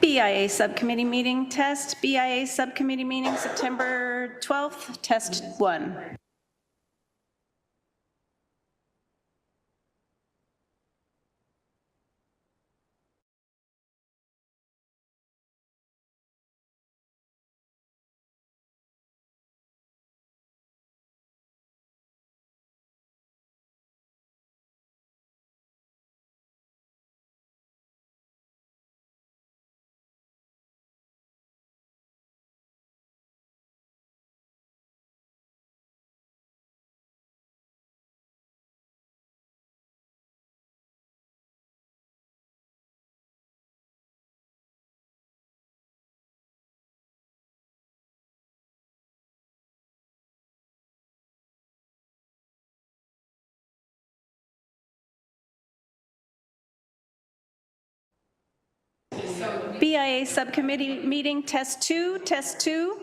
BIA subcommittee meeting test. BIA subcommittee meeting September 12th, test 1. BIA subcommittee meeting test 2, test 2.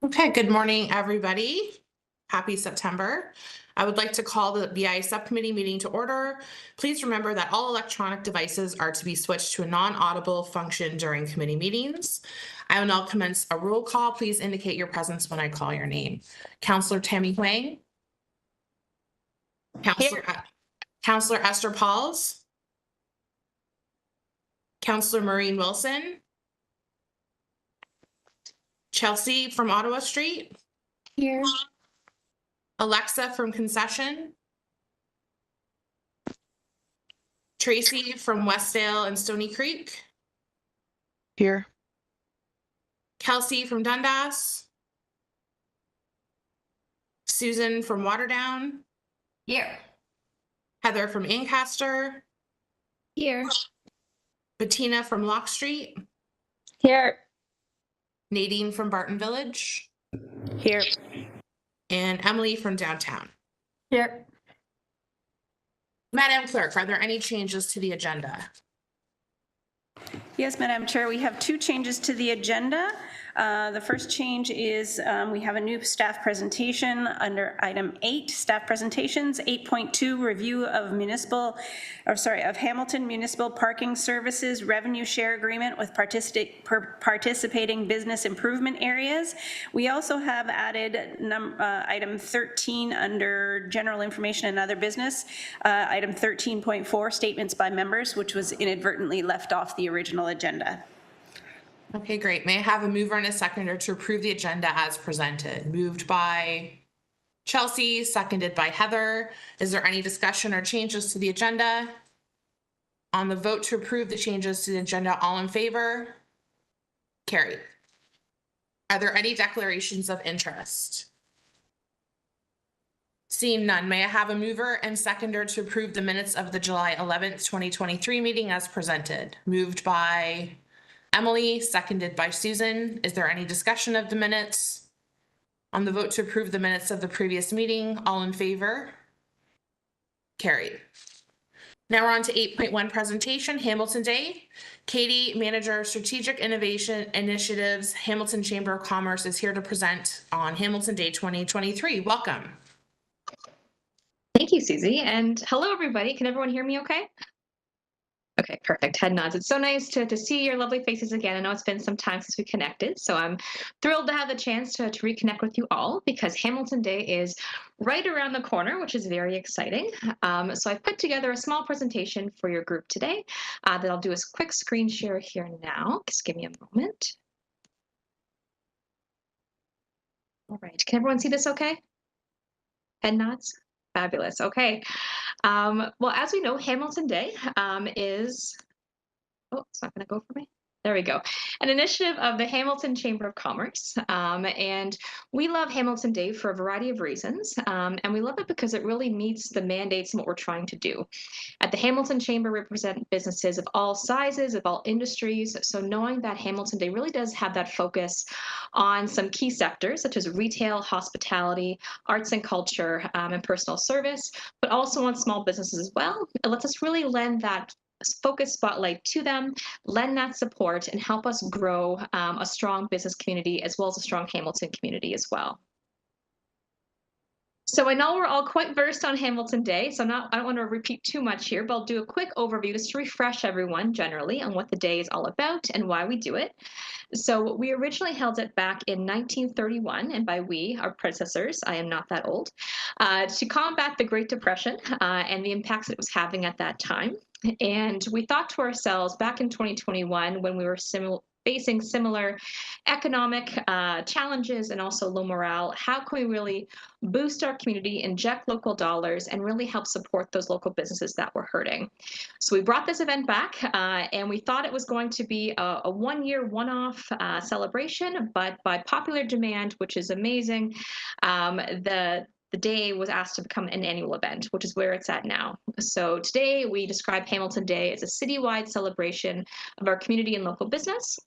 Okay, good morning, everybody. Happy September. I would like to call the BIA subcommittee meeting to order. Please remember that all electronic devices are to be switched to a non-audible function during committee meetings. I will now commence a roll call. Please indicate your presence when I call your name. Councillor Tammy Huang. Councillor Esther Pauls. Councillor Maureen Wilson. Chelsea from Ottawa Street. Here. Alexa from Concession. Tracy from Westdale and Stony Creek. Here. Kelsey from Dundas. Susan from Waterdown. Here. Heather from Ancaster. Here. Bettina from Lock Street. Here. Nadine from Barton Village. Here. And Emily from downtown. Here. Madam Clerk, are there any changes to the agenda? Yes, Madam Chair, we have 2 changes to the agenda. The first change is we have a new staff presentation under item 8, staff presentations, 8.2, review of Hamilton Municipal Parking Services revenue share agreement with participating business improvement areas. We also have added item 13 under general information and other business, item 13.4, statements by members, which was inadvertently left off the original agenda. Okay, great. May I have a mover and a seconder to approve the agenda as presented? Moved by Chelsea, seconded by Heather. Is there any discussion or changes to the agenda? On the vote to approve the changes to the agenda, all in favor? Carried. Are there any declarations of interest? Seeing none, may I have a mover and seconder to approve the minutes of the July 11th, 2023 meeting as presented? Moved by Emily, seconded by Susan. Is there any discussion of the minutes? On the vote to approve the minutes of the previous meeting, all in favor? Carried. Now we're on to 8.1 presentation, Hamilton Day. Katie, Manager of Strategic Innovation Initiatives, Hamilton Chamber of Commerce, is here to present on Hamilton Day 2023. Welcome. Thank you, Susie. And hello, everybody. Can everyone hear me okay? Okay, perfect. Head nods. It's so nice to see your lovely faces again. I know it's been some time since we connected, so I'm thrilled to have the chance to reconnect with you all because Hamilton Day is right around the corner, which is very exciting. So I put together a small presentation for your group today that I'll do a quick screen share here now. Just give me a moment. All right. Can everyone see this okay? Head nods? Fabulous. Okay. Well, as we know, Hamilton Day is, oh, it's not going to go for me. There we go. An initiative of the Hamilton Chamber of Commerce. And we love Hamilton Day for a variety of reasons. And we love it because it really meets the mandates and what we're trying to do. At the Hamilton Chamber, we represent businesses of all sizes, of all industries. So knowing that Hamilton Day really does have that focus on some key sectors such as retail, hospitality, arts and culture, and personal service, but also on small businesses as well. It lets us really lend that focus spotlight to them, lend that support, and help us grow a strong business community as well as a strong Hamilton community as well. So I know we're all quite versed on Hamilton Day, so I don't want to repeat too much here, but I'll do a quick overview just to refresh everyone generally on what the day is all about and why we do it. So we originally held it back in 1931, and by we, our predecessors, I am not that old, to combat the Great Depression and the impacts it was having at that time. And we thought to ourselves back in 2021, when we were facing similar economic challenges and also low morale, how can we really boost our community, inject local dollars, and really help support those local businesses that were hurting? So we brought this event back, and we thought it was going to be a one-year, one-off celebration, but by popular demand, which is amazing, the day was asked to become an annual event, which is where it's at now. So today we describe Hamilton Day as a citywide celebration of our community and local business.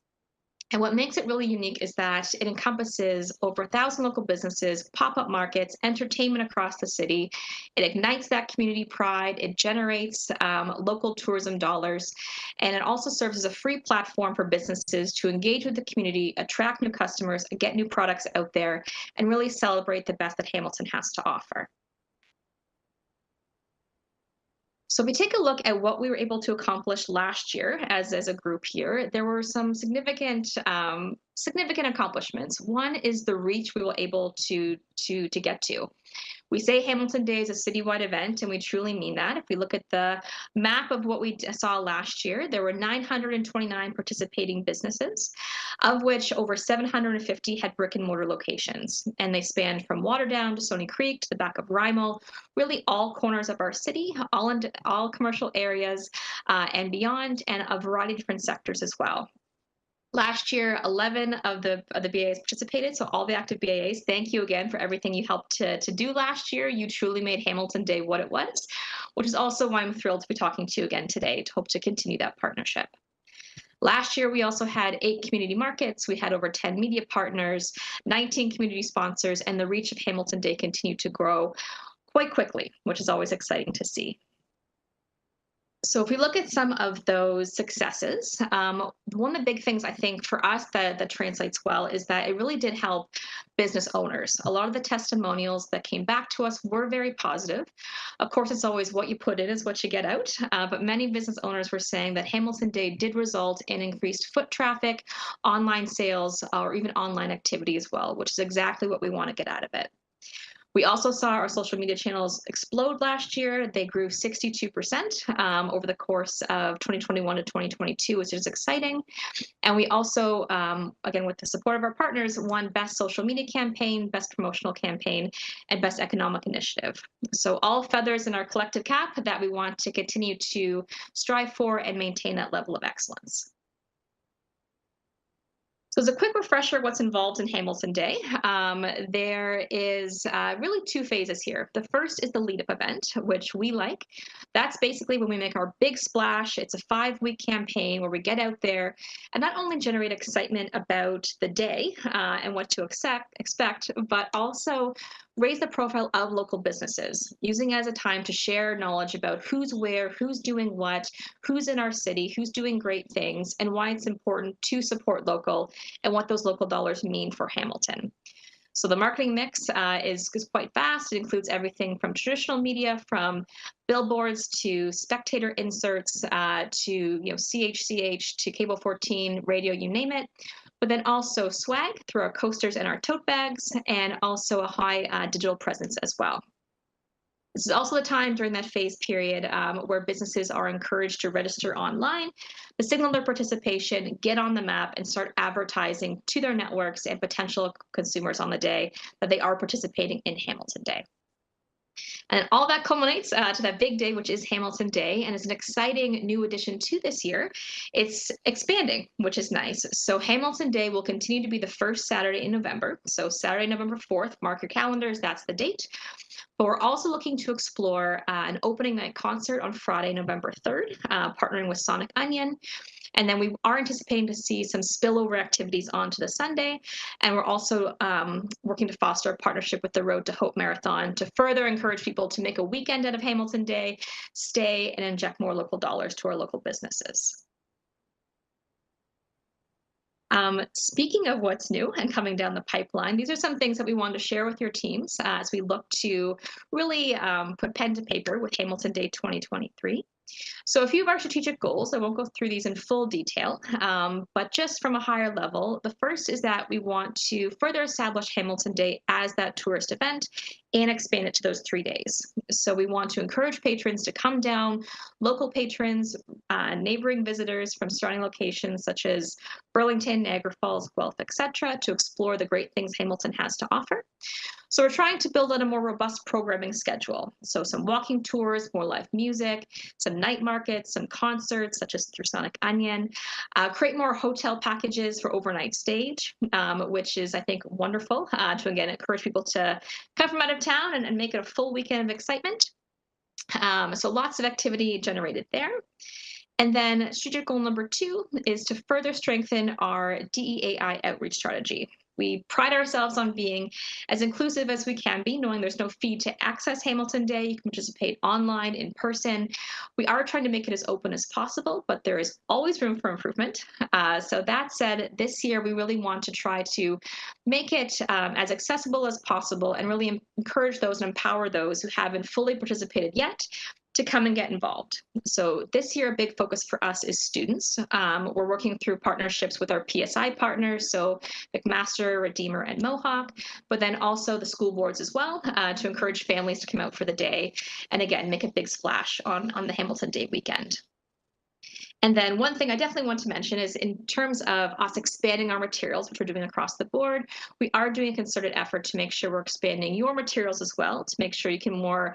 And what makes it really unique is that it encompasses over 1,000 local businesses, pop-up markets, entertainment across the city. It ignites that community pride. It generates local tourism dollars. And it also serves as a free platform for businesses to engage with the community, attract new customers, get new products out there, and really celebrate the best that Hamilton has to offer. So if we take a look at what we were able to accomplish last year as a group here, there were some significant accomplishments. One is the reach we were able to get to. We say Hamilton Day is a citywide event, and we truly mean that. If we look at the map of what we saw last year, there were 929 participating businesses, of which over 750 had brick and mortar locations. And they spanned from Waterdown to Stony Creek to the back of Rymal, really all corners of our city, all commercial areas and beyond, and a variety of different sectors as well. Last year, 11 of the BIAs participated, so all the active BIAs, thank you again for everything you helped to do last year. You truly made Hamilton Day what it was, which is also why I'm thrilled to be talking to you again today to hope to continue that partnership. Last year, we also had 8 community markets. We had over 10 media partners, 19 community sponsors, and the reach of Hamilton Day continued to grow quite quickly, which is always exciting to see. So if we look at some of those successes, one of the big things I think for us that translates well is that it really did help business owners. A lot of the testimonials that came back to us were very positive. Of course, it's always what you put in is what you get out, but many business owners were saying that Hamilton Day did result in increased foot traffic, online sales, or even online activity as well, which is exactly what we want to get out of it. We also saw our social media channels explode last year. They grew 62% over the course of 2021 to 2022, which is exciting. And we also, again, with the support of our partners, won Best Social Media Campaign, Best Promotional Campaign, and Best Economic Initiative. So all feathers in our collective cap that we want to continue to strive for and maintain that level of excellence. So as a quick refresher of what's involved in Hamilton Day, there is really two phases here. The first is the lead-up event, which we like. That's basically when we make our big splash. It's a 5-week campaign where we get out there and not only generate excitement about the day and what to expect, but also raise the profile of local businesses, using it as a time to share knowledge about who's where, who's doing what, who's in our city, who's doing great things, and why it's important to support local and what those local dollars mean for Hamilton. So the marketing mix is quite vast. It includes everything from traditional media, from billboards to spectator inserts to CHCH to Cable 14, radio, you name it. But then also swag through our coasters and our tote bags, and also a high digital presence as well. This is also the time during that phase period where businesses are encouraged to register online, to signal their participation, get on the map, and start advertising to their networks and potential consumers on the day that they are participating in Hamilton Day. And all that culminates to that big day, which is Hamilton Day, and is an exciting new addition to this year. It's expanding, which is nice. So Hamilton Day will continue to be the first Saturday in November. So Saturday, November 4th, mark your calendars, that's the date. But we're also looking to explore an opening night concert on Friday, November 3rd, partnering with Sonic Onion. And then we are anticipating to see some spillover activities onto the Sunday. And we're also working to foster a partnership with the Road to Hope Marathon to further encourage people to make a weekend out of Hamilton Day, stay, and inject more local dollars to our local businesses. Speaking of what's new and coming down the pipeline, these are some things that we wanted to share with your teams as we look to really put pen to paper with Hamilton Day 2023. So a few of our strategic goals, I won't go through these in full detail, but just from a higher level, the first is that we want to further establish Hamilton Day as that tourist event and expand it to those 3 days. So we want to encourage patrons to come down, local patrons, neighboring visitors from surrounding locations such as Burlington, Niagara Falls, Guelph, etc., to explore the great things Hamilton has to offer. So we're trying to build out a more robust programming schedule. So some walking tours, more live music, some night markets, some concerts, such as through Sonic Onion, create more hotel packages for overnight stage, which is, I think, wonderful to, again, encourage people to come from out of town and make it a full weekend of excitement. So lots of activity generated there. And then strategic goal number 2 is to further strengthen our DEAI outreach strategy. We pride ourselves on being as inclusive as we can be, knowing there's no fee to access Hamilton Day. You can participate online, in person. We are trying to make it as open as possible, but there is always room for improvement. So that said, this year we really want to try to make it as accessible as possible and really encourage those and empower those who haven't fully participated yet to come and get involved. So this year, a big focus for us is students. We're working through partnerships with our PSI partners, so McMaster, Redeemer, and Mohawk, but then also the school boards as well to encourage families to come out for the day and again, make a big splash on the Hamilton Day weekend. And then one thing I definitely want to mention is in terms of us expanding our materials, which we're doing across the board, we are doing a concerted effort to make sure we're expanding your materials as well, to make sure you can more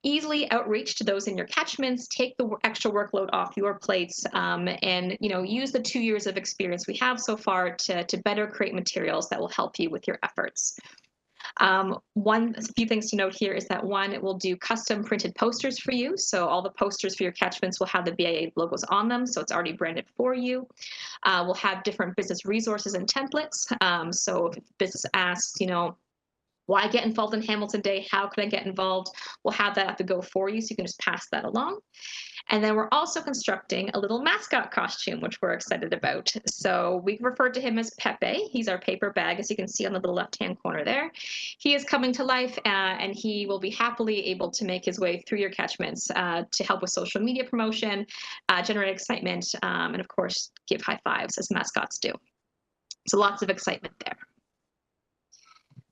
easily outreach to those in your catchments, take the extra workload off your plates, and use the 2 years of experience we have so far to better create materials that will help you with your efforts. A few things to note here is that one, it will do custom printed posters for you. So all the posters for your catchments will have the BIA logos on them. So it's already branded for you. We'll have different business resources and templates. So if business asks, why get involved in Hamilton Day? How can I get involved? We'll have that at the go for you, so you can just pass that along. And then we're also constructing a little mascot costume, which we're excited about. So we referred to him as Pepe. He's our paper bag, as you can see on the little left-hand corner there. He is coming to life, and he will be happily able to make his way through your catchments to help with social media promotion, generate excitement, and of course, give high fives as mascots do. So lots of excitement there.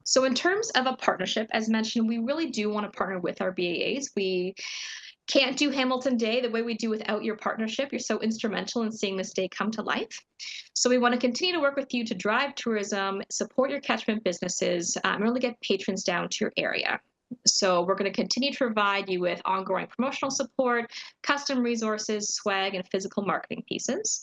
So in terms of a partnership, as mentioned, we really do want to partner with our BAAs. We can't do Hamilton Day the way we do without your partnership. You're so instrumental in seeing this day come to life. So we want to continue to work with you to drive tourism, support your catchment businesses, and really get patrons down to your area. So we're going to continue to provide you with ongoing promotional support, custom resources, swag, and physical marketing pieces.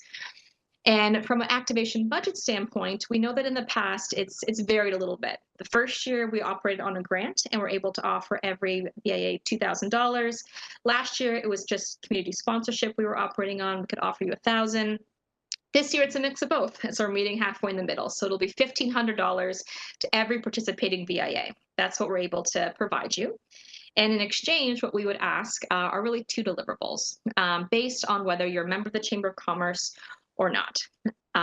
And from an activation budget standpoint, we know that in the past it's varied a little bit. The first year we operated on a grant and were able to offer every BIA $2,000. Last year it was just community sponsorship we were operating on. We could offer you $1,000. This year it's a mix of both, so we're meeting halfway in the middle. So it'll be $1,500 to every participating BIA. That's what we're able to provide you. And in exchange, what we would ask are really two deliverables based on whether you're a member of the Chamber of Commerce or not.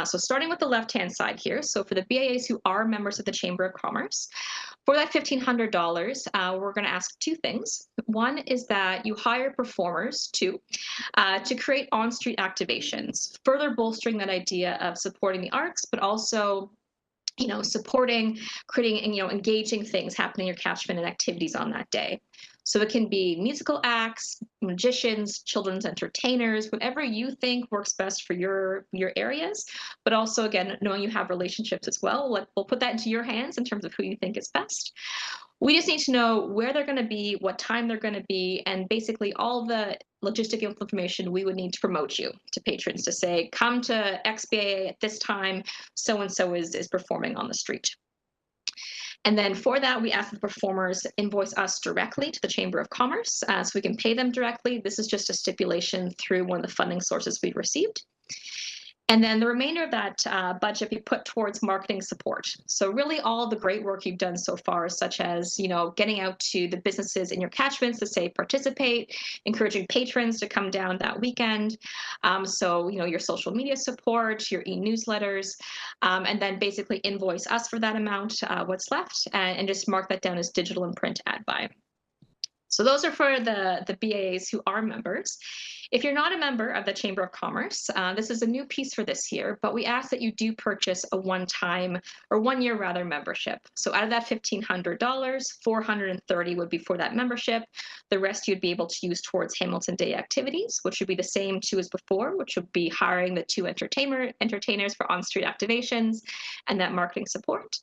So starting with the left-hand side here, so for the BIAs who are members of the Chamber of Commerce, for that $1,500, we're going to ask two things. One is that you hire performers to create on-street activations, further bolstering that idea of supporting the arts, but also supporting, creating, and engaging things happening in your catchment and activities on that day. So it can be musical acts, magicians, children's entertainers, whatever you think works best for your areas. But also, again, knowing you have relationships as well, we'll put that into your hands in terms of who you think is best. We just need to know where they're going to be, what time they're going to be, and basically all the logistic information we would need to promote you to patrons to say, come to XBA at this time, so-and-so is performing on the street. And then for that, we ask the performers invoice us directly to the Chamber of Commerce so we can pay them directly. This is just a stipulation through one of the funding sources we've received. And then the remainder of that budget we put towards marketing support. So really all the great work you've done so far, such as, getting out to the businesses in your catchments to say participate, encouraging patrons to come down that weekend. So, your social media support, your e-newsletters, and then basically invoice us for that amount, what's left, and just mark that down as digital and print ad buy. So those are for the BAs who are members. If you're not a member of the Chamber of Commerce, this is a new piece for this year, but we ask that you do purchase a one-time or 1 year rather membership. So out of that $1,500, $430 would be for that membership. The rest you'd be able to use towards Hamilton Day activities, which would be the same two as before, which would be hiring the two entertainers for on-street activations and that marketing support.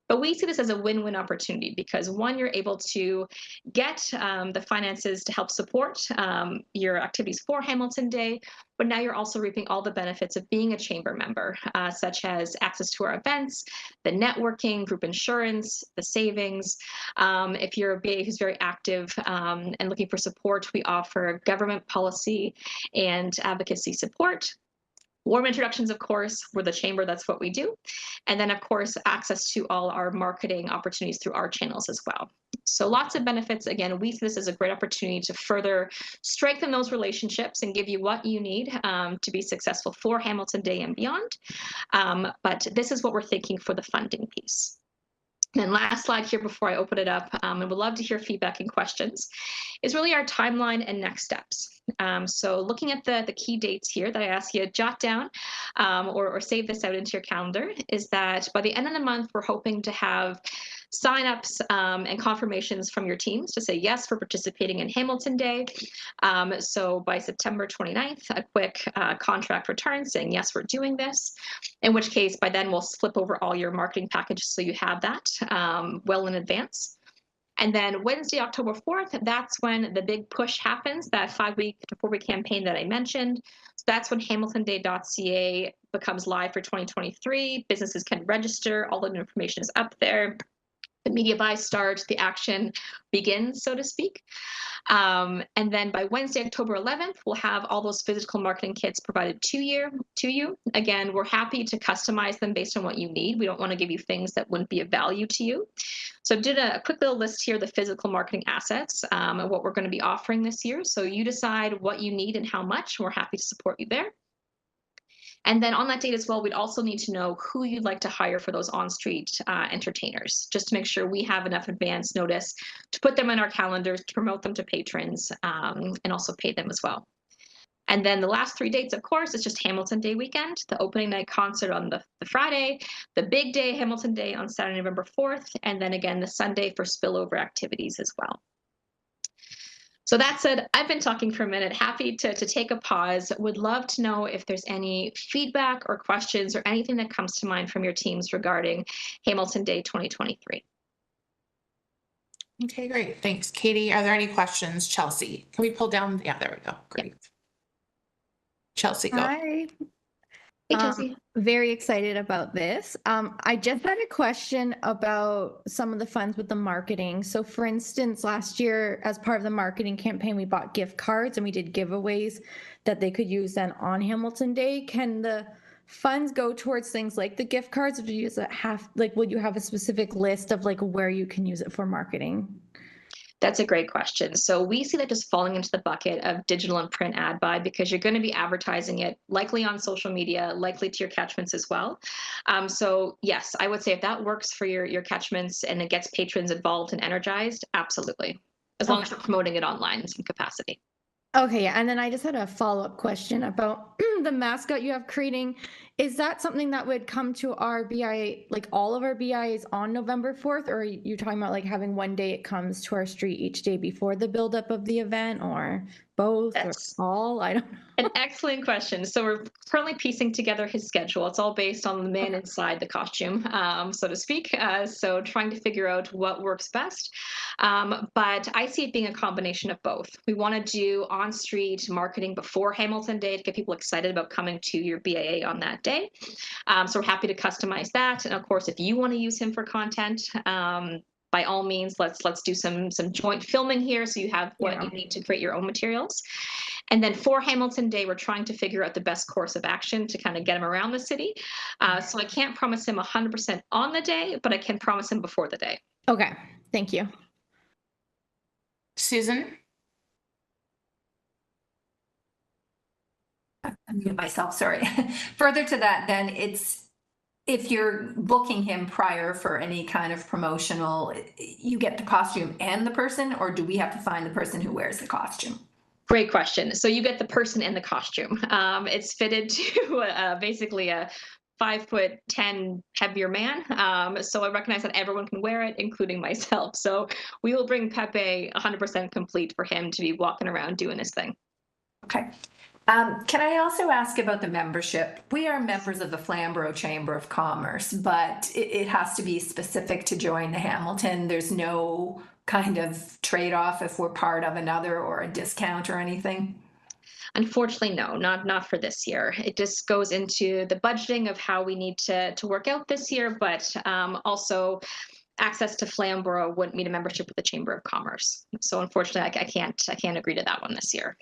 But we see this as a win-win opportunity because one, you're able to get the finances to help support your activities for Hamilton Day, but now you're also reaping all the benefits of being a chamber member, such as access to our events, the networking, group insurance, the savings. If you're a BA who's very active and looking for support, we offer government policy and advocacy support. Warm introductions, of course, we're the chamber, that's what we do. And then, of course, access to all our marketing opportunities through our channels as well. So lots of benefits. Again, we see this as a great opportunity to further strengthen those relationships and give you what you need to be successful for Hamilton Day and beyond. But this is what we're thinking for the funding piece. And last slide here before I open it up, and would love to hear feedback and questions, is really our timeline and next steps. So looking at the key dates here that I ask you to jot down or save this out into your calendar is that by the end of the month, we're hoping to have signups and confirmations from your teams to say yes for participating in Hamilton Day. So by September 29th, a quick contract return saying yes, we're doing this, in which case by then we'll flip over all your marketing packages so you have that well in advance. And then Wednesday, October 4th, that's when the big push happens, that 5-week to 4-week campaign that I mentioned. So that's when hamiltonday.ca becomes live for 2023. Businesses can register, all the information is up there. The media buy starts, the action begins, so to speak. And then by Wednesday, October 11th, we'll have all those physical marketing kits provided to you. Again, we're happy to customize them based on what you need. We don't want to give you things that wouldn't be of value to you. So I did a quick little list here of the physical marketing assets and what we're going to be offering this year. So you decide what you need and how much. We're happy to support you there. And then on that date as well, we'd also need to know who you'd like to hire for those on-street entertainers, just to make sure we have enough advance notice to put them in our calendars, to promote them to patrons, and also pay them as well. And then the last 3 dates, of course, is just Hamilton Day weekend, the opening night concert on the Friday, the big day, Hamilton Day on Saturday, November 4th, and then again the Sunday for spillover activities as well. So that said, I've been talking for a minute. Happy to take a pause. Would love to know if there's any feedback or questions or anything that comes to mind from your teams regarding Hamilton Day 2023. Okay, great. Thanks, Katie. Are there any questions? Chelsea, can we pull down? Yeah, there we go. Great. Chelsea, go. Hi. Hey, Chelsea. Very excited about this. I just had a question about some of the funds with the marketing. So for instance, last year, as part of the marketing campaign, we bought gift cards and we did giveaways that they could use then on Hamilton Day. Can the funds go towards things like the gift cards, or do you will you have a specific list of like where you can use it for marketing? That's a great question. So we see that just falling into the bucket of digital and print ad buy, because you're going to be advertising it likely on social media, likely to your catchments as well. So yes, I would say if that works for your catchments and it gets patrons involved and energized, absolutely. As long as you're promoting it online in some capacity. Okay, yeah. And then I just had a follow-up question about the mascot you have creating. Is that something that would come to our BIA, like all of our BIAs on November 4th? Or are you talking about like having one day it comes to our street each day before the buildup of the event, or both That's or all? I don't know. an excellent question. So we're currently piecing together his schedule. It's all based on the man inside the costume, so to speak. So trying to figure out what works best. But I see it being a combination of both. We want to do on-street marketing before Hamilton Day to get people excited about coming to your BIA on that day. So we're happy to customize that. And of course, if you want to use him for content, by all means, let's do some joint filming here, so you have what you need to create your own materials. And then for Hamilton Day, we're trying to figure out the best course of action to kind of get him around the city. So I can't promise him 100% on the day, but I can promise him before the day. Okay, thank you. Susan? Unmute myself, sorry. Further to that, then if you're booking him prior for any kind of promotional, you get the costume and the person, or do we have to find the person who wears the costume? Great question. So you get the person and the costume. It's fitted to basically a 5'10" heavier man. So I recognize that everyone can wear it, including myself. So we will bring Pepe 100% complete for him to be walking around doing his thing. Okay. Can I also ask about the membership? We are members of the Flamborough Chamber of Commerce, but it has to be specific to join the Hamilton. There's no kind of trade-off if we're part of another, or a discount or anything? Unfortunately, no, not for this year. It just goes into the budgeting of how we need to work out this year, but also access to Flamborough wouldn't mean a membership with the Chamber of Commerce. So unfortunately, I can't agree to that one this year.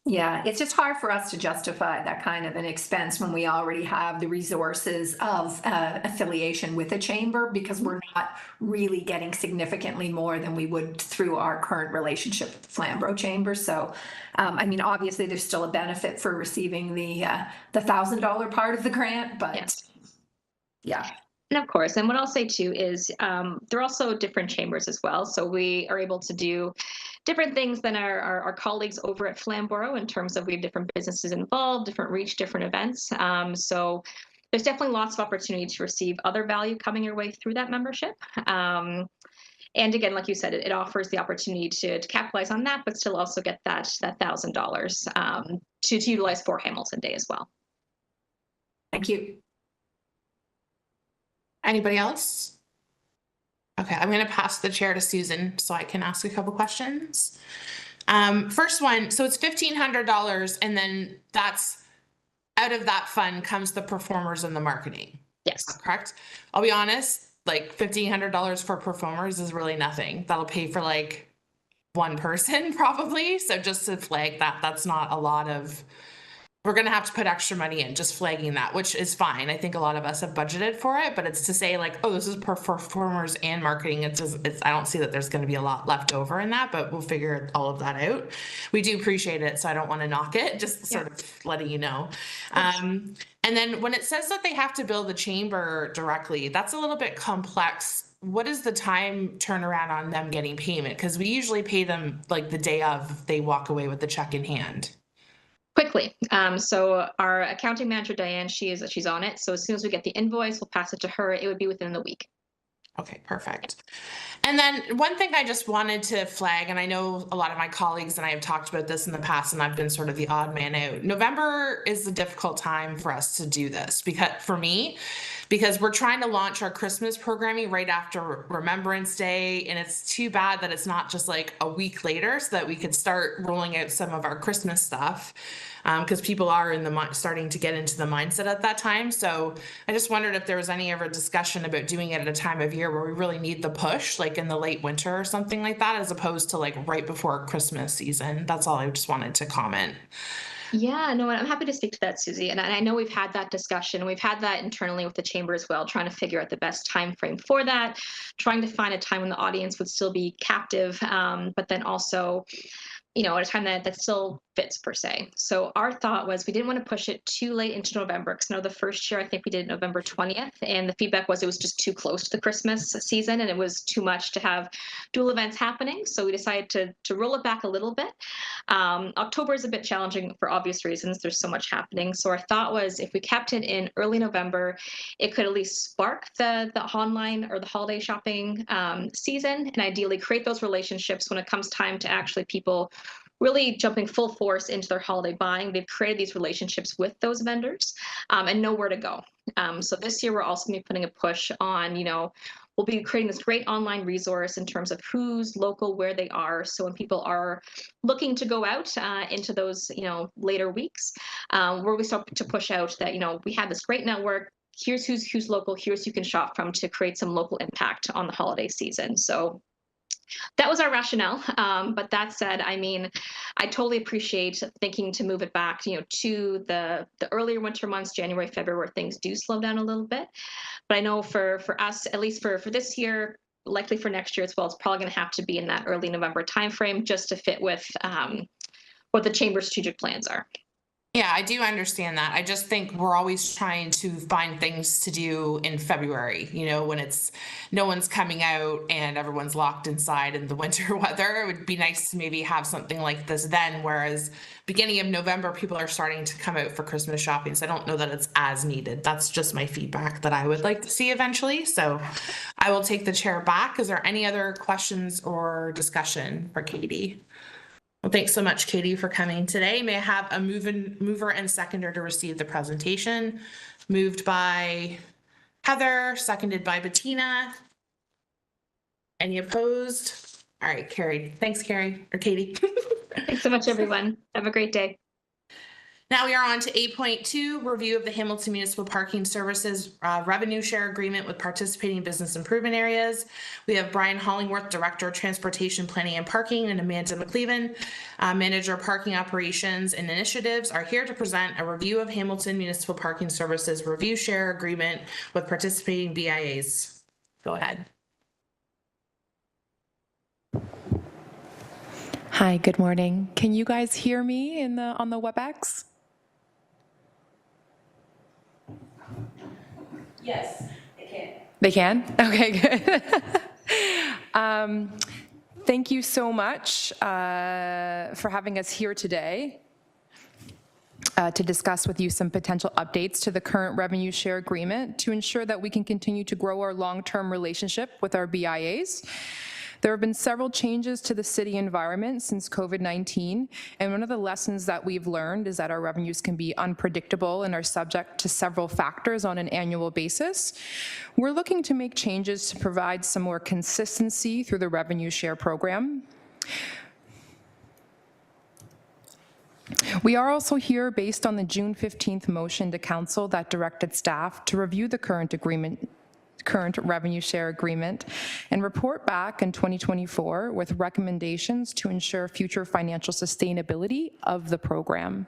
Yeah, it's just hard for us to justify that kind of an expense when we already have the resources of affiliation with a chamber, because we're not really getting significantly more than we would through our current relationship with the Flamborough Chamber. So, I mean, obviously there's still a benefit for receiving the $1,000 part of the grant, but yes. Yeah. And of course, and what I'll say too is there are also different chambers as well. So we are able to do different things than our colleagues over at Flamborough in terms of we have different businesses involved, different reach, different events. So there's definitely lots of opportunity to receive other value coming your way through that membership. And again, like you said, it offers the opportunity to capitalize on that, but still also get that $1,000 to utilize for Hamilton Day as well. Thank you. Anybody else? Okay, I'm going to pass the chair to Susan so I can ask a couple questions. First one, so it's $1,500, and then that's out of that fund comes the performers and the marketing. Yes. Correct? I'll be honest, like $1,500 for performers is really nothing. That'll pay for like one person probably. So just to flag that, that's not a lot of, we're going to have to put extra money in, just flagging that, which is fine. I think a lot of us have budgeted for it, but it's to say like, oh, this is performers and marketing. It's I don't see that there's going to be a lot left over in that, but we'll figure all of that out. We do appreciate it, so I don't want to knock it, just sort of letting you know. And then when it says that they have to bill the chamber directly, that's a little bit complex. What is the time turnaround on them getting payment? Because we usually pay them like the day of they walk away with the check in hand. Quickly. So our accounting manager, Diane, she's on it. So as soon as we get the invoice, we'll pass it to her. It would be within the week. Okay, perfect. And then one thing I just wanted to flag, and I know a lot of my colleagues and I have talked about this in the past, and I've been sort of the odd man out. November is a difficult time for us to do this because we're trying to launch our Christmas programming right after Remembrance Day, and it's too bad that it's not just like a week later so that we could start rolling out some of our Christmas stuff. Because people are starting to get into the mindset at that time. So I just wondered if there was any ever discussion about doing it at a time of year where we really need the push, like in the late winter or something like that, as opposed to like right before Christmas season. That's all I just wanted to comment. Yeah, no, and I'm happy to speak to that, Susie. And I know we've had that discussion. We've had that internally with the chamber as well, trying to figure out the best time frame for that, trying to find a time when the audience would still be captive, but then also, at a time that still fits per se. So our thought was we didn't want to push it too late into November, because the first year I think we did November 20th, and the feedback was it was just too close to the Christmas season and it was too much to have dual events happening. So we decided to roll it back a little bit. October is a bit challenging for obvious reasons. There's so much happening. So our thought was if we kept it in early November, it could at least spark the online or the holiday shopping season, and ideally create those relationships when it comes time to actually people really jumping full force into their holiday buying. They've created these relationships with those vendors and know where to go. So this year we're also going to be putting a push on, we'll be creating this great online resource in terms of who's local, where they are. So when people are looking to go out into those, later weeks, where we start to push out that, we have this great network. Here's who's local. Here's who you can shop from to create some local impact on the holiday season. So that was our rationale. But that said, I totally appreciate thinking to move it back, to the earlier winter months, January, February, where things do slow down a little bit. But I know for us, at least for this year, likely for next year as well, it's probably going to have to be in that early November timeframe just to fit with what the chamber's strategic plans are. Yeah, I do understand that. I just think we're always trying to find things to do in February, when no one's coming out and everyone's locked inside in the winter weather. It would be nice to maybe have something like this then, whereas beginning of November, people are starting to come out for Christmas shopping. So I don't know that it's as needed. That's just my feedback that I would like to see eventually. So I will take the chair back. Is there any other questions or discussion for Katie? Well, thanks so much, Katie, for coming today. May I have a mover and seconder to receive the presentation? Moved by Heather, seconded by Bettina. Any opposed? All right, carried. Thanks, Katie. Thanks so much, everyone. Have a great day. Now we are on to 8.2, review of the Hamilton Municipal Parking Services revenue share agreement with participating business improvement areas. We have Brian Hollingworth, Director of Transportation Planning and Parking, and Amanda McCleven, Manager of Parking Operations and Initiatives, are here to present a review of Hamilton Municipal Parking Services review share agreement with participating BIAs. Go ahead. Hi, good morning. Can you guys hear me on the WebEx? Yes, they can. They can? Okay, good. Thank you so much for having us here today to discuss with you some potential updates to the current revenue share agreement to ensure that we can continue to grow our long-term relationship with our BIAs. There have been several changes to the city environment since COVID-19, and one of the lessons that we've learned is that our revenues can be unpredictable and are subject to several factors on an annual basis. We're looking to make changes to provide some more consistency through the revenue share program. We are also here based on the June 15th motion to council that directed staff to review the current revenue share agreement and report back in 2024 with recommendations to ensure future financial sustainability of the program.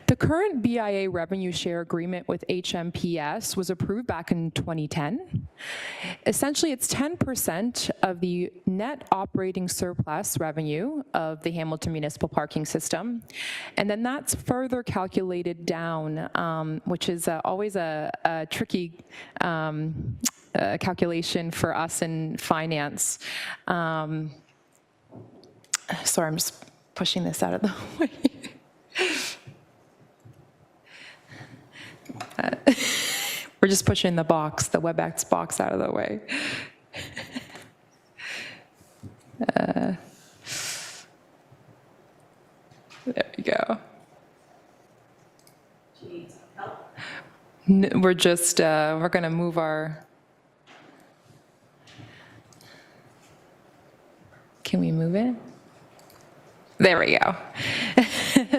The current BIA revenue share agreement with HMPS was approved back in 2010. Essentially, it's 10% of the net operating surplus revenue of the Hamilton Municipal Parking System. And then that's further calculated down, which is always a tricky calculation for us in finance. Sorry, I'm just pushing this out of the way. We're just pushing the WebEx box out of the way. There we go. We're just, we're going to move our, can we move it? There we go.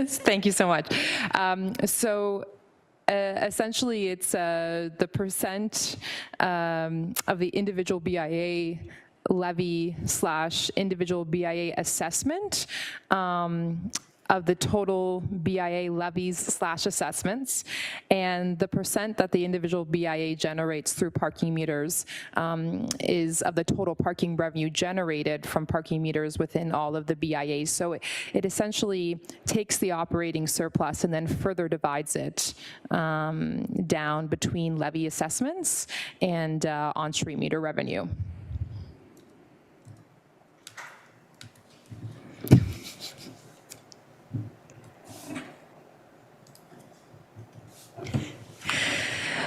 Thank you so much. Essentially, it's the percent of the individual BIA levy / individual BIA assessment of the total BIA levies / assessments, and the percent that the individual BIA generates through parking meters is of the total parking revenue generated from parking meters within all of the BIAs. So it essentially takes the operating surplus and then further divides it down between levy assessments and on-street meter revenue.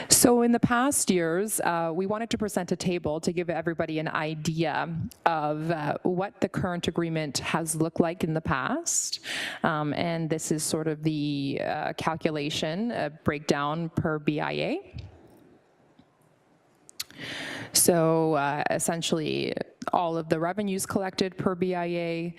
So in the past years, we wanted to present a table to give everybody an idea of what the current agreement has looked like in the past. And this is sort of the calculation breakdown per BIA. So essentially, all of the revenues collected per BIA,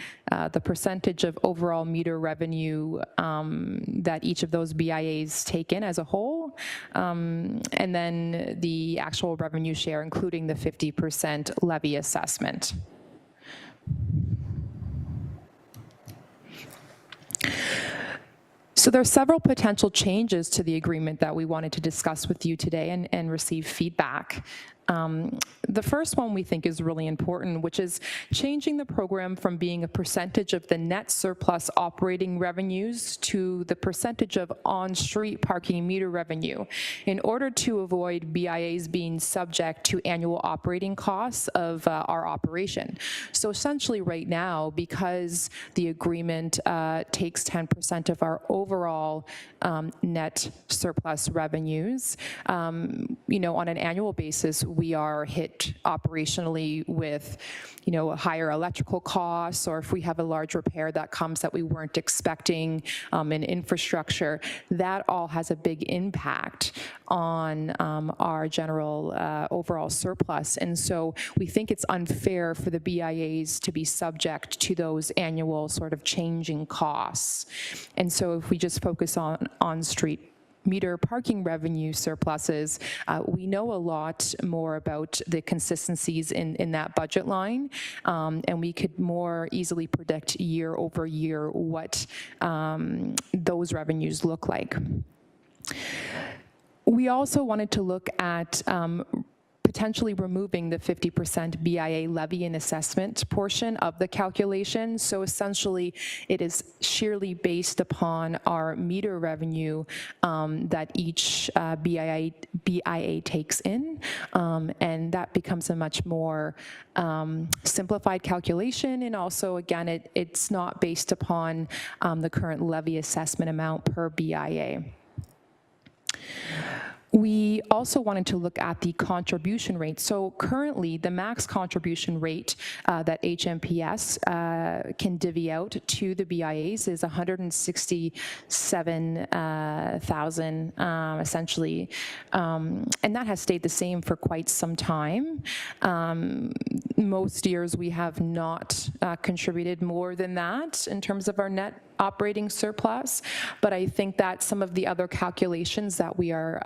the percentage of overall meter revenue that each of those BIAs take in as a whole, and then the actual revenue share, including the 50% levy assessment. So there are several potential changes to the agreement that we wanted to discuss with you today and receive feedback. The first one we think is really important, which is changing the program from being a percentage of the net surplus operating revenues to the percentage of on-street parking meter revenue in order to avoid BIAs being subject to annual operating costs of our operation. So essentially right now, because the agreement takes 10% of our overall net surplus revenues, you know, on an annual basis, we are hit operationally with, you know, higher electrical costs, or if we have a large repair that comes that we weren't expecting in infrastructure, that all has a big impact on our general overall surplus. And so we think it's unfair for the BIAs to be subject to those annual sort of changing costs. And so if we just focus on street meter parking revenue surpluses, we know a lot more about the consistencies in that budget line, and we could more easily predict year over year what those revenues look like. We also wanted to look at potentially removing the 50% BIA levy and assessment portion of the calculation. So essentially, it is sheerly based upon our meter revenue that each BIA takes in, and that becomes a much more simplified calculation. And also, again, it's not based upon the current levy assessment amount per BIA. We also wanted to look at the contribution rate. So currently, the max contribution rate that HMPS can divvy out to the BIAs is $167,000 essentially, and that has stayed the same for quite some time. Most years we have not contributed more than that in terms of our net operating surplus, but I think that some of the other calculations that we are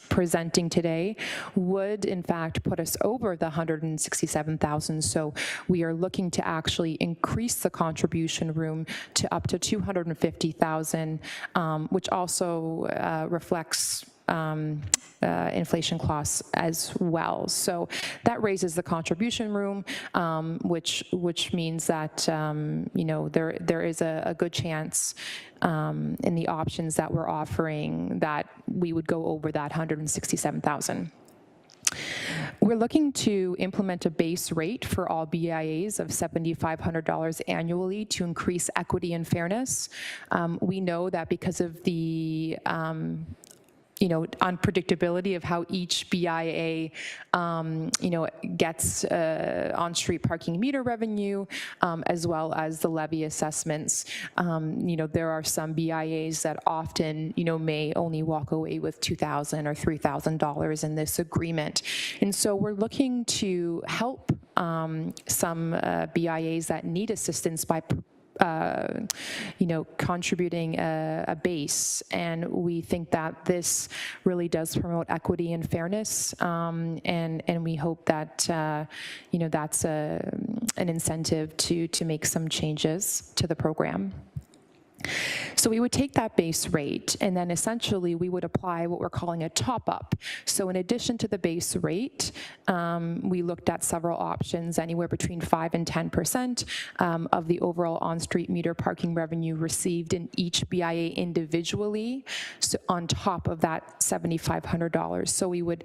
presenting today would in fact put us over the 167,000. So we are looking to actually increase the contribution room to up to 250,000, which also reflects inflation costs as well. So that raises the contribution room, which means that you know, there is a good chance in the options that we're offering that we would go over that 167,000. We're looking to implement a base rate for all BIAs of $7,500 annually to increase equity and fairness. We know that because of the unpredictability of how each BIA, gets on-street parking meter revenue, as well as the levy assessments. There are some BIAs that often, may only walk away with $2,000 or $3,000 in this agreement. And so we're looking to help some BIAs that need assistance by contributing a base, and we think that this really does promote equity and fairness, and we hope that that's an incentive to make some changes to the program. So we would take that base rate, and then essentially we would apply what we're calling a top-up. So in addition to the base rate, we looked at several options, anywhere between 5 and 10% of the overall on-street meter parking revenue received in each BIA individually, so on top of that $7,500. So we would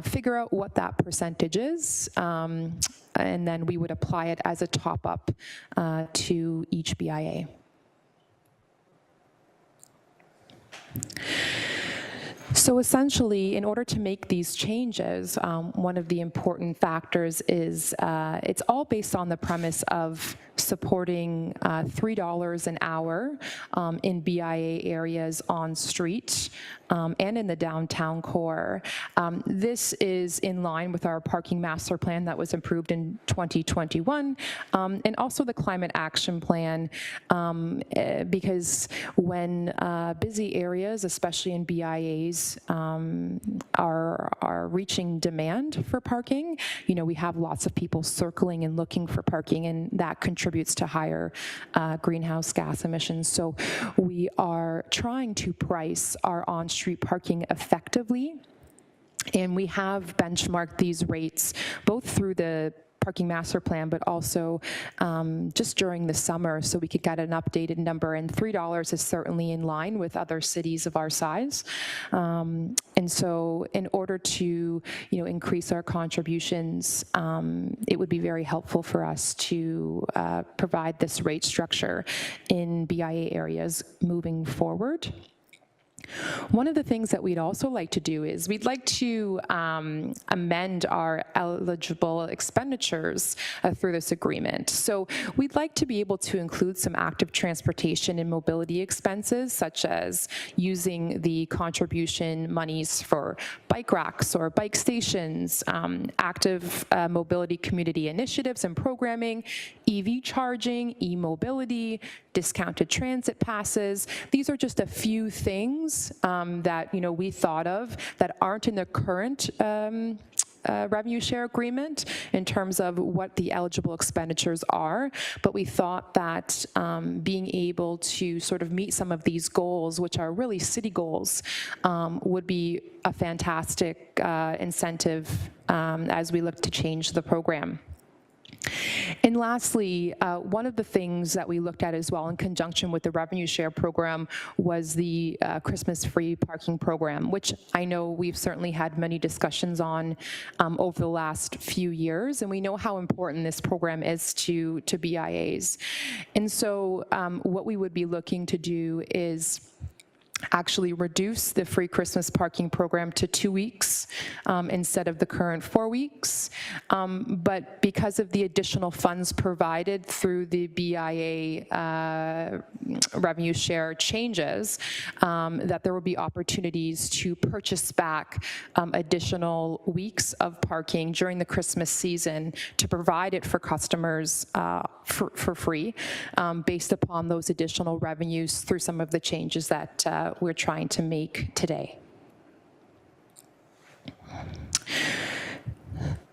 figure out what that percentage is, and then we would apply it as a top-up to each BIA. So essentially, in order to make these changes, one of the important factors is it's all based on the premise of supporting $3 an hour in BIA areas on street and in the downtown core. This is in line with our parking master plan that was approved in 2021, and also the climate action plan, because when busy areas, especially in BIAs, are reaching demand for parking, we have lots of people circling and looking for parking, and that contributes to higher greenhouse gas emissions. So we are trying to price our on-street parking effectively, and we have benchmarked these rates both through the parking master plan, but also just during the summer, so we could get an updated number. And $3 is certainly in line with other cities of our size. And so in order to increase our contributions, it would be very helpful for us to provide this rate structure in BIA areas moving forward. One of the things that we'd also like to do is we'd like to amend our eligible expenditures through this agreement. So we'd like to be able to include some active transportation and mobility expenses, such as using the contribution monies for bike racks or bike stations, active mobility community initiatives and programming, EV charging, e-mobility, discounted transit passes. These are just a few things that we thought of that aren't in the current revenue share agreement in terms of what the eligible expenditures are, but we thought that being able to sort of meet some of these goals, which are really city goals, would be a fantastic incentive as we look to change the program. And lastly, one of the things that we looked at as well in conjunction with the revenue share program was the Christmas free parking program, which I know we've certainly had many discussions on over the last few years, and we know how important this program is to BIAs. And so what we would be looking to do is actually reduce the free Christmas parking program to 2 weeks instead of the current 4 weeks. But because of the additional funds provided through the BIA revenue share changes, that there will be opportunities to purchase back additional weeks of parking during the Christmas season to provide it for customers for free based upon those additional revenues through some of the changes that we're trying to make today.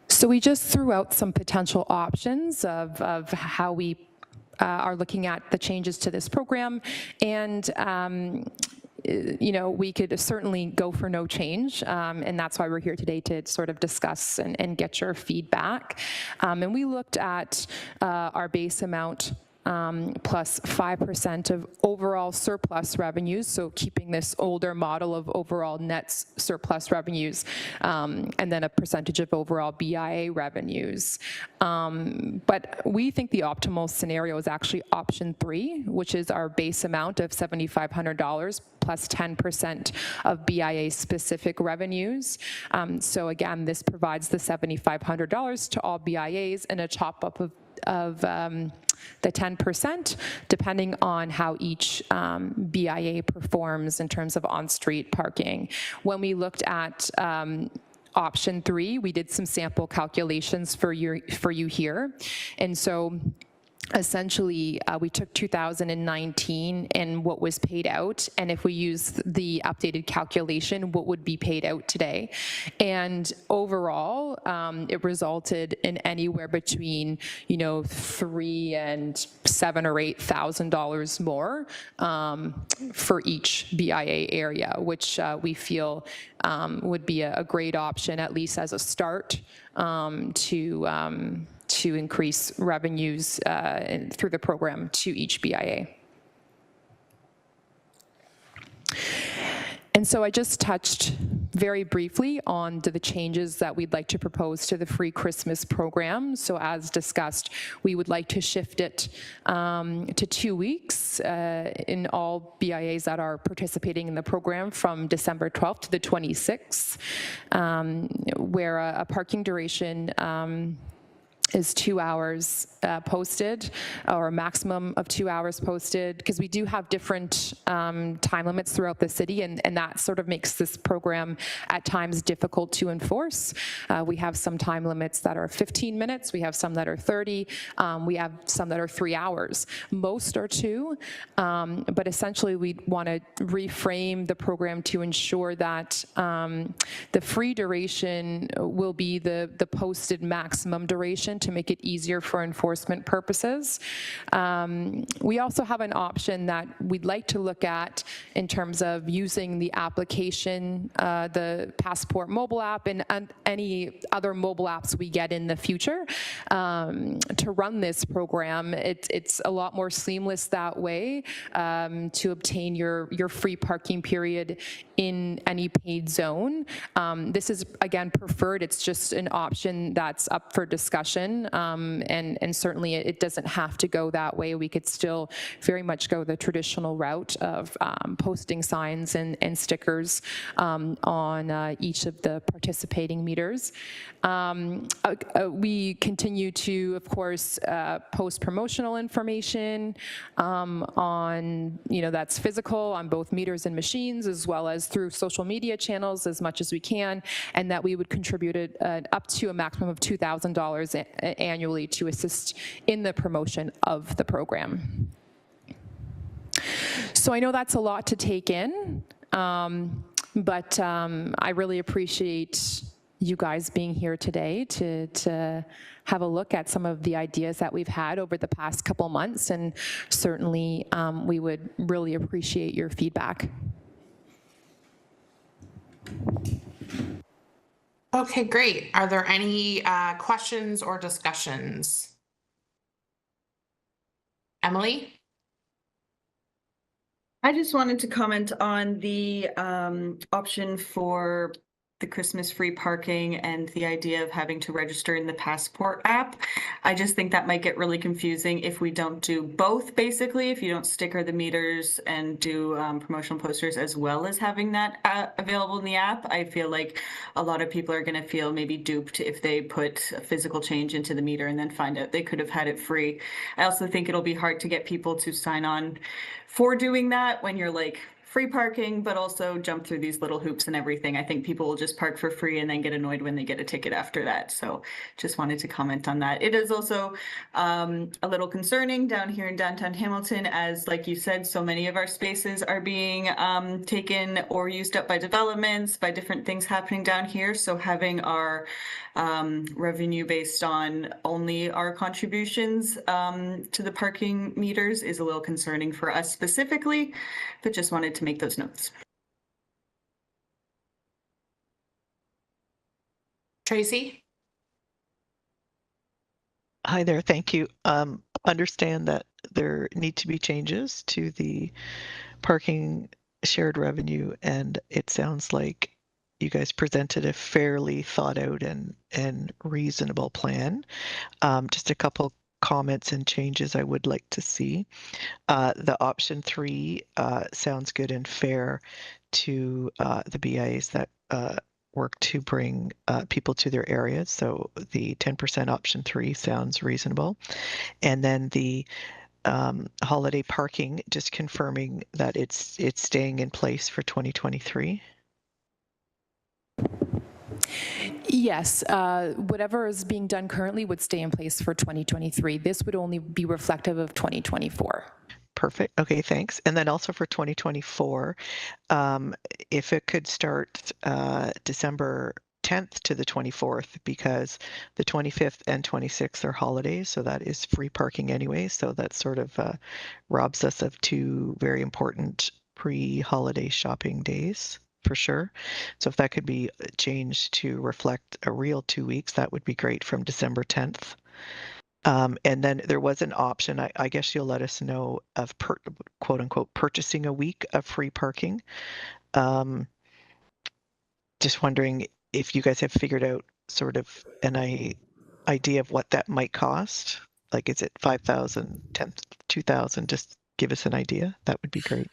So we just threw out some potential options of how we are looking at the changes to this program, and we could certainly go for no change, and that's why we're here today to sort of discuss and get your feedback. And we looked at our base amount plus 5% of overall surplus revenues, so keeping this older model of overall net surplus revenues, and then a percentage of overall BIA revenues. But we think the optimal scenario is actually option 3, which is our base amount of $7,500 plus 10% of BIA specific revenues. So again, this provides the $7,500 to all BIAs and a top up of the 10%, depending on how each BIA performs in terms of on-street parking. When we looked at option 3, we did some sample calculations for you here. And so essentially, we took 2019 and what was paid out, and if we use the updated calculation, what would be paid out today. And overall, it resulted in anywhere between, $3,000 and $7,000 or $8,000 more for each BIA area, which we feel would be a great option, at least as a start, to increase revenues through the program to each BIA. And so I just touched very briefly on the changes that we'd like to propose to the free Christmas program. So as discussed, we would like to shift it to 2 weeks in all BIAs that are participating in the program from December 12th to the 26th, where a parking duration is 2 hours posted, or a maximum of 2 hours posted, because we do have different time limits throughout the city, and that sort of makes this program at times difficult to enforce. We have some time limits that are 15 minutes, we have some that are 30, we have some that are 3 hours. Most are 2, but essentially we want to reframe the program to ensure that the free duration will be the posted maximum duration to make it easier for enforcement purposes. We also have an option that we'd like to look at in terms of using the application, the Passport mobile app, and any other mobile apps we get in the future to run this program. It's a lot more seamless that way to obtain your free parking period in any paid zone. This is, again, preferred. It's just an option that's up for discussion. And certainly it doesn't have to go that way. We could still very much go the traditional route of posting signs and stickers on each of the participating meters. We continue to, of course, post promotional information on, that's physical on both meters and machines, as well as through social media channels as much as we can, and that we would contribute up to a maximum of $2,000 annually to assist in the promotion of the program. So I know that's a lot to take in, but I really appreciate you guys being here today to have a look at some of the ideas that we've had over the past couple months, and certainly we would really appreciate your feedback. Okay, great. Are there any questions or discussions? Emily? I just wanted to comment on the option for the Christmas free parking and the idea of having to register in the Passport app. I just think that might get really confusing if we don't do both, basically, if you don't sticker the meters and do promotional posters as well as having that available in the app. I feel like a lot of people are going to feel maybe duped if they put a physical change into the meter and then find out they could have had it free. I also think it'll be hard to get people to sign on for doing that when you're like, free parking, but also jump through these little hoops and everything. I think people will just park for free and then get annoyed when they get a ticket after that. So just wanted to comment on that. It is also a little concerning down here in downtown Hamilton, as like you said, so many of our spaces are being taken or used up by developments, by different things happening down here. So having our revenue based on only our contributions to the parking meters is a little concerning for us specifically, but just wanted to make those notes. Tracy? Hi there, thank you. understand that there need to be changes to the parking shared revenue, and it sounds like you guys presented a fairly thought out and reasonable plan. Just a couple comments and changes I would like to see. The option 3 sounds good and fair to the BIAs that work to bring people to their areas. So the 10% option 3 sounds reasonable. And then the holiday parking, just confirming that it's staying in place for 2023. Yes, whatever is being done currently would stay in place for 2023. This would only be reflective of 2024. Perfect. Okay, thanks. And then also for 2024, if it could start December 10th to the 24th, because the 25th and 26th are holidays, so that is free parking anyway. So that sort of robs us of 2 very important pre-holiday shopping days for sure. So if that could be changed to reflect a real 2 weeks, that would be great from December 10th. And then there was an option, I guess you'll let us know, of quote unquote purchasing a week of free parking. Just wondering if you guys have figured out sort of an idea of what that might cost. Like, is it 5,000, 10, 2,000? Just give us an idea. That would be great.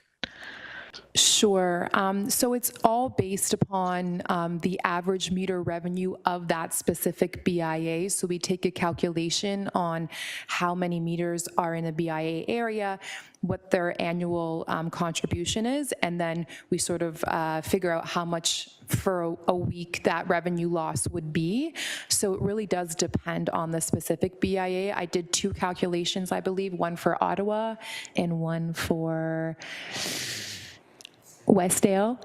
Sure. So it's all based upon the average meter revenue of that specific BIA. So we take a calculation on how many meters are in a BIA area, what their annual contribution is, and then we sort of figure out how much for a week that revenue loss would be. So it really does depend on the specific BIA. I did 2 calculations, I believe, one for Ottawa and one for Westdale.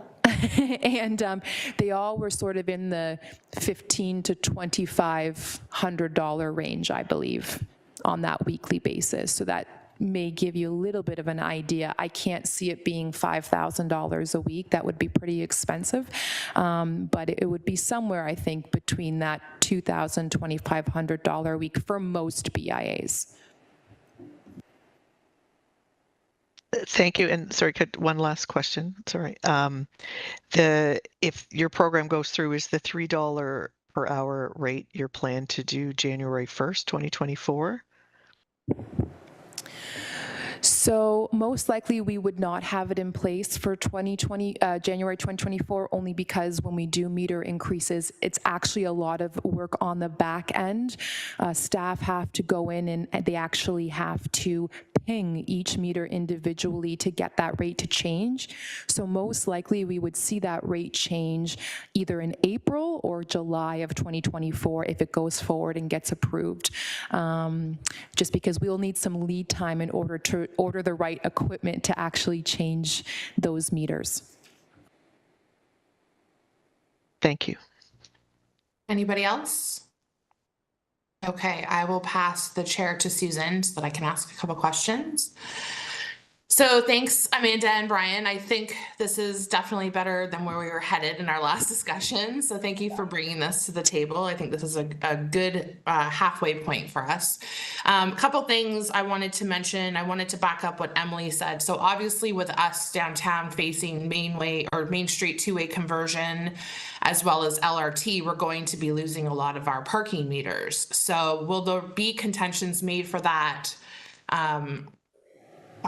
And they all were sort of in the $1,500 to $2,500 range, I believe, on that weekly basis. So that may give you a little bit of an idea. I can't see it being $5,000 a week. That would be pretty expensive. But it would be somewhere, I think, between that $2,000, $2,500 a week for most BIAs. Thank you. And sorry, one last question. Sorry. If your program goes through, is the $3 per hour rate your plan to do January 1st, 2024? So most likely we would not have it in place for January 2024, only because when we do meter increases, it's actually a lot of work on the back end. Staff have to go in and they actually have to ping each meter individually to get that rate to change. So most likely we would see that rate change either in April or July of 2024 if it goes forward and gets approved. Just because we'll need some lead time in order to order the right equipment to actually change those meters. Thank you. Anybody else? Okay, I will pass the chair to Susan so that I can ask a couple questions. So thanks, Amanda and Brian. I think this is definitely better than where we were headed in our last discussion. So thank you for bringing this to the table. I think this is a good halfway point for us. A couple things I wanted to mention. I wanted to back up what Emily said. So obviously with us downtown facing Main Street two-way conversion, as well as LRT, we're going to be losing a lot of our parking meters. So will there be contentions made for that?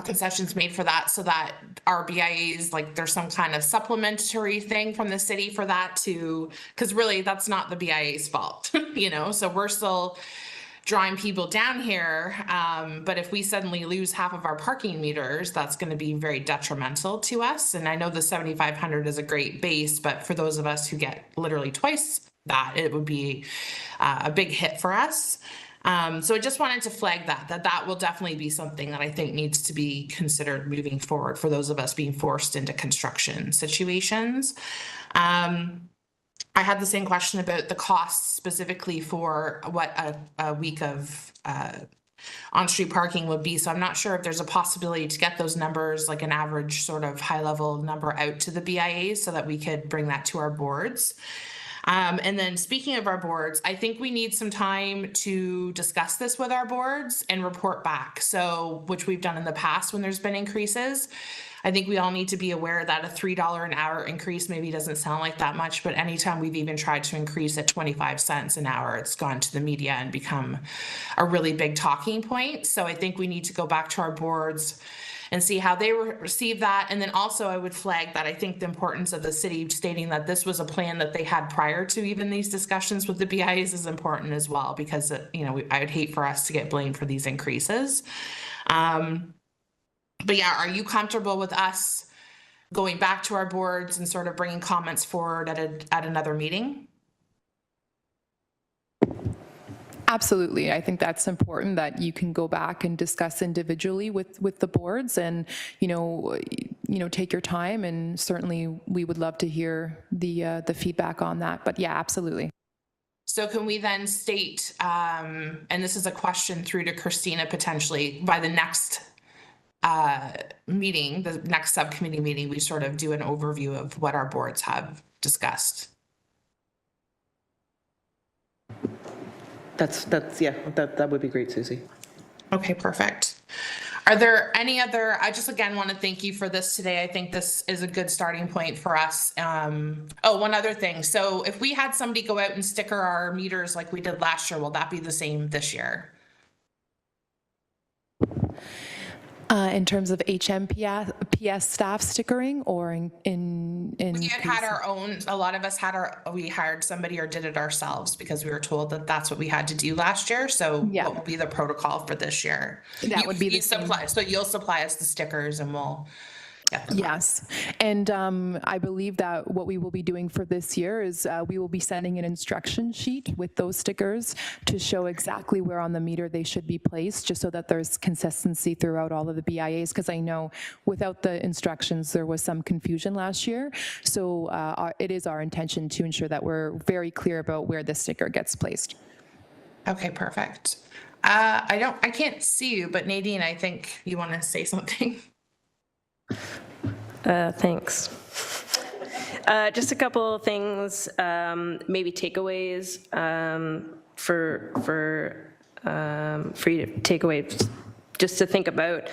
Concessions made for that so that our BIAs, like there's some kind of supplementary thing from the city for that to, because really that's not the BIA's fault, you know, so we're still drawing people down here. But if we suddenly lose half of our parking meters, that's going to be very detrimental to us. And I know the 7,500 is a great base, but for those of us who get literally twice that, it would be a big hit for us. So I just wanted to flag that will definitely be something that I think needs to be considered moving forward for those of us being forced into construction situations. I had the same question about the costs specifically for what a week of on-street parking would be. So I'm not sure if there's a possibility to get those numbers, like an average sort of high-level number out to the BIAs so that we could bring that to our boards. And then speaking of our boards, I think we need some time to discuss this with our boards and report back. So, which we've done in the past when there's been increases. I think we all need to be aware that a $3 an hour increase maybe doesn't sound like that much, but anytime we've even tried to increase at 25 cents an hour, it's gone to the media and become a really big talking point. So I think we need to go back to our boards and see how they receive that. And then also I would flag that I think the importance of the city stating that this was a plan that they had prior to even these discussions with the BIAs is important as well, because, you know, I would hate for us to get blamed for these increases. But yeah, are you comfortable with us going back to our boards and sort of bringing comments forward at another meeting? Absolutely. I think that's important that you can go back and discuss individually with the boards and, take your time. And certainly we would love to hear the feedback on that. But yeah, absolutely. So can we then state, and this is a question through to Christina potentially, by the next meeting, the next subcommittee meeting, we sort of do an overview of what our boards have discussed. That would be great, Susie. Okay, perfect. Are there any other, I just again want to thank you for this today. I think this is a good starting point for us. One other thing. So if we had somebody go out and sticker our meters like we did last year, will that be the same this year? In terms of HMPS staff stickering, or in We had our own, a lot of us we hired somebody or did it ourselves because we were told that that's what we had to do last year. So Yeah. what will be the protocol for this year? That would be the same. So you'll supply us the stickers and we'll get them. Yes. And I believe that what we will be doing for this year is we will be sending an instruction sheet with those stickers to show exactly where on the meter they should be placed, just so that there's consistency throughout all of the BIAs, because I know without the instructions there was some confusion last year. So it is our intention to ensure that we're very clear about where the sticker gets placed. Okay, perfect. I can't see you, but Nadine, I think you want to say something. Thanks. Just a couple of things, maybe takeaways for you to take away, just to think about.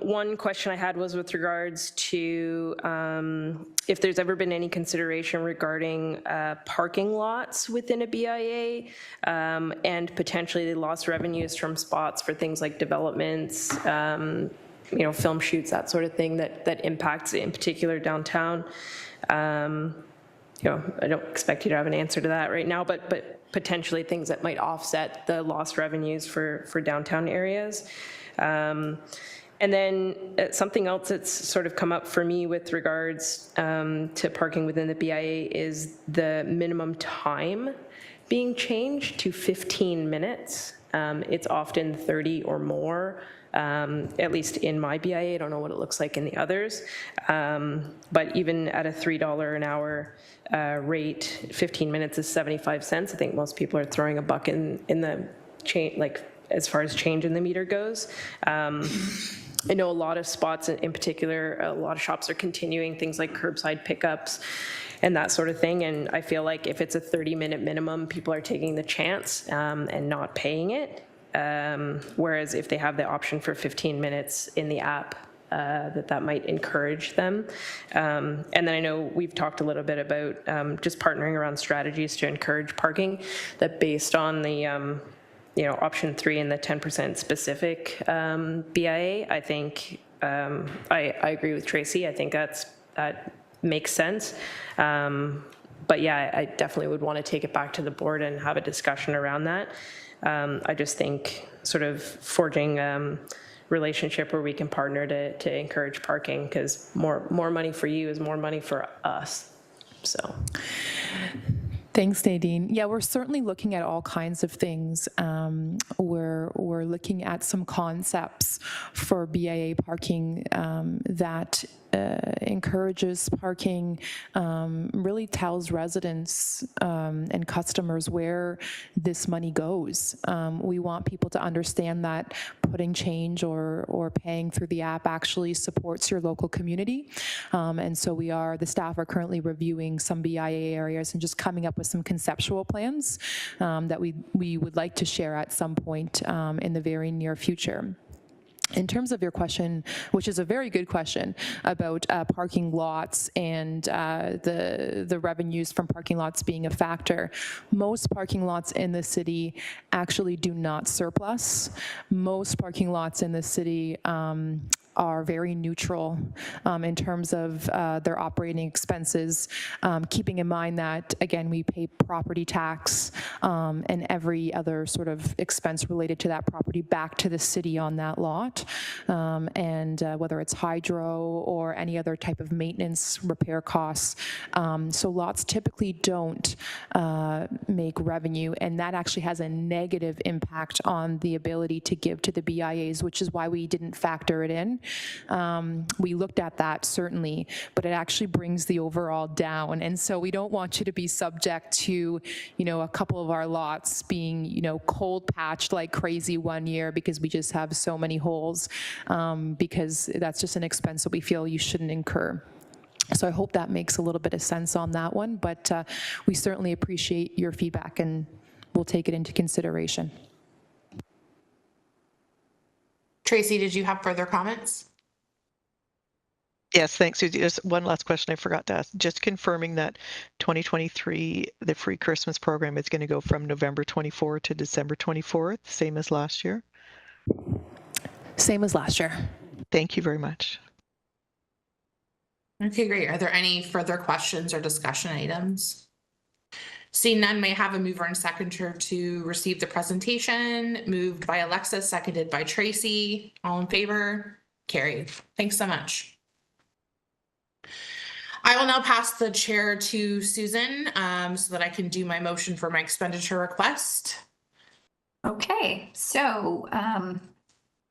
One question I had was with regards to if there's ever been any consideration regarding parking lots within a BIA and potentially the lost revenues from spots for things like developments, film shoots, that sort of thing that impacts in particular downtown. I don't expect you to have an answer to that right now, but potentially things that might offset the lost revenues for downtown areas. And then something else that's sort of come up for me with regards to parking within the BIA is the minimum time being changed to 15 minutes. It's often 30 or more. At least in my BIA, I don't know what it looks like in the others, but even at a $3 an hour rate, 15 minutes is 75 cents. I think most people are throwing a buck in the chain, like as far as change in the meter goes. I know a lot of spots in particular, a lot of shops are continuing things like curbside pickups and that sort of thing, and I feel like if it's a 30-minute minimum, people are taking the chance and not paying it. Whereas if they have the option for 15 minutes in the app, that might encourage them. And then I know we've talked a little bit about just partnering around strategies to encourage parking, that based on the option 3 and the 10% specific BIA, I think I agree with Tracy. I think that makes sense. But yeah, I definitely would want to take it back to the board and have a discussion around that. I just think sort of forging relationship where we can partner to encourage parking, because more money for you is more money for us. So. Thanks, Nadine. Yeah, we're certainly looking at all kinds of things. We're looking at some concepts for BIA parking that encourages parking, really tells residents and customers where this money goes. We want people to understand that putting change or paying through the app actually supports your local community. And so the staff are currently reviewing some BIA areas and just coming up with some conceptual plans that we would like to share at some point in the very near future. In terms of your question, which is a very good question, about parking lots and the revenues from parking lots being a factor, most parking lots in the city actually do not surplus. Most parking lots in the city are very neutral in terms of their operating expenses, keeping in mind that, again, we pay property tax and every other sort of expense related to that property back to the city on that lot. And whether it's hydro or any other type of maintenance repair costs. So lots typically don't make revenue, and that actually has a negative impact on the ability to give to the BIAs, which is why we didn't factor it in. We looked at that, certainly, but it actually brings the overall down. And so we don't want you to be subject to, a couple of our lots being, cold patched like crazy one year because we just have so many holes, because that's just an expense that we feel you shouldn't incur. So I hope that makes a little bit of sense on that one, but we certainly appreciate your feedback and we'll take it into consideration. Tracy, did you have further comments? Yes, thanks, Susie. Just one last question I forgot to ask. Just confirming that 2023, the free Christmas program is going to go from November 24 to December 24th, same as last year? Same as last year. Thank you very much. Okay, great. Are there any further questions or discussion items? Seeing none, may I have a mover and seconder to receive the presentation. Moved by Alexis, seconded by Tracy. All in favor? Carried. Thanks so much. I will now pass the chair to Susan so that I can do my motion for my expenditure request. Okay, so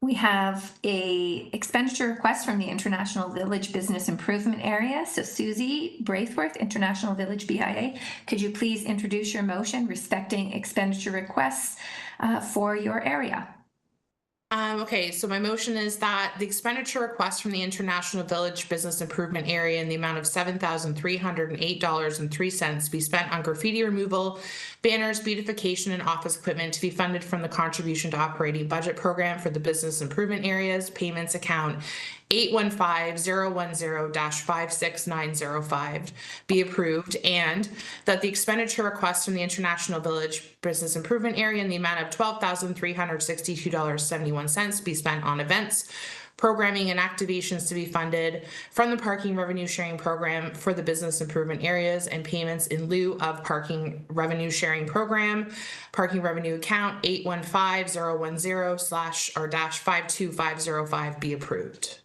we have a expenditure request from the International Village Business Improvement Area. So Susie Braithwaite, International Village BIA, could you please introduce your motion respecting expenditure requests for your area? Okay, so my motion is that the expenditure request from the International Village Business Improvement Area in the amount of $7,308.03 be spent on graffiti removal, banners, beautification, and office equipment to be funded from the contribution to operating budget program for the business improvement areas, payments account 815-010-56905 be approved, and that the expenditure request from the International Village Business Improvement Area in the amount of $12,362.71 be spent on events, programming, and activations to be funded from the parking revenue sharing program for the business improvement areas, and payments in lieu of parking revenue sharing program, parking revenue account 815-010//52505 be approved.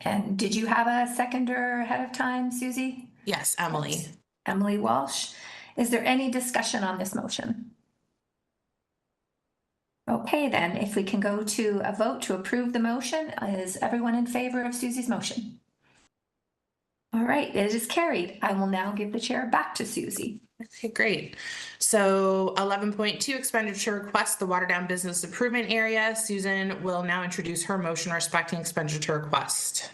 And did you have a seconder ahead of time, Susie? Yes, Emily. Emily Walsh. Is there any discussion on this motion? Okay, then if we can go to a vote to approve the motion, is everyone in favor of Susie's motion? All right, it is carried. I will now give the chair back to Susie. Okay, great. So 11.2 expenditure request, the Waterdown Business Improvement Area. Susan will now introduce her motion respecting expenditure request.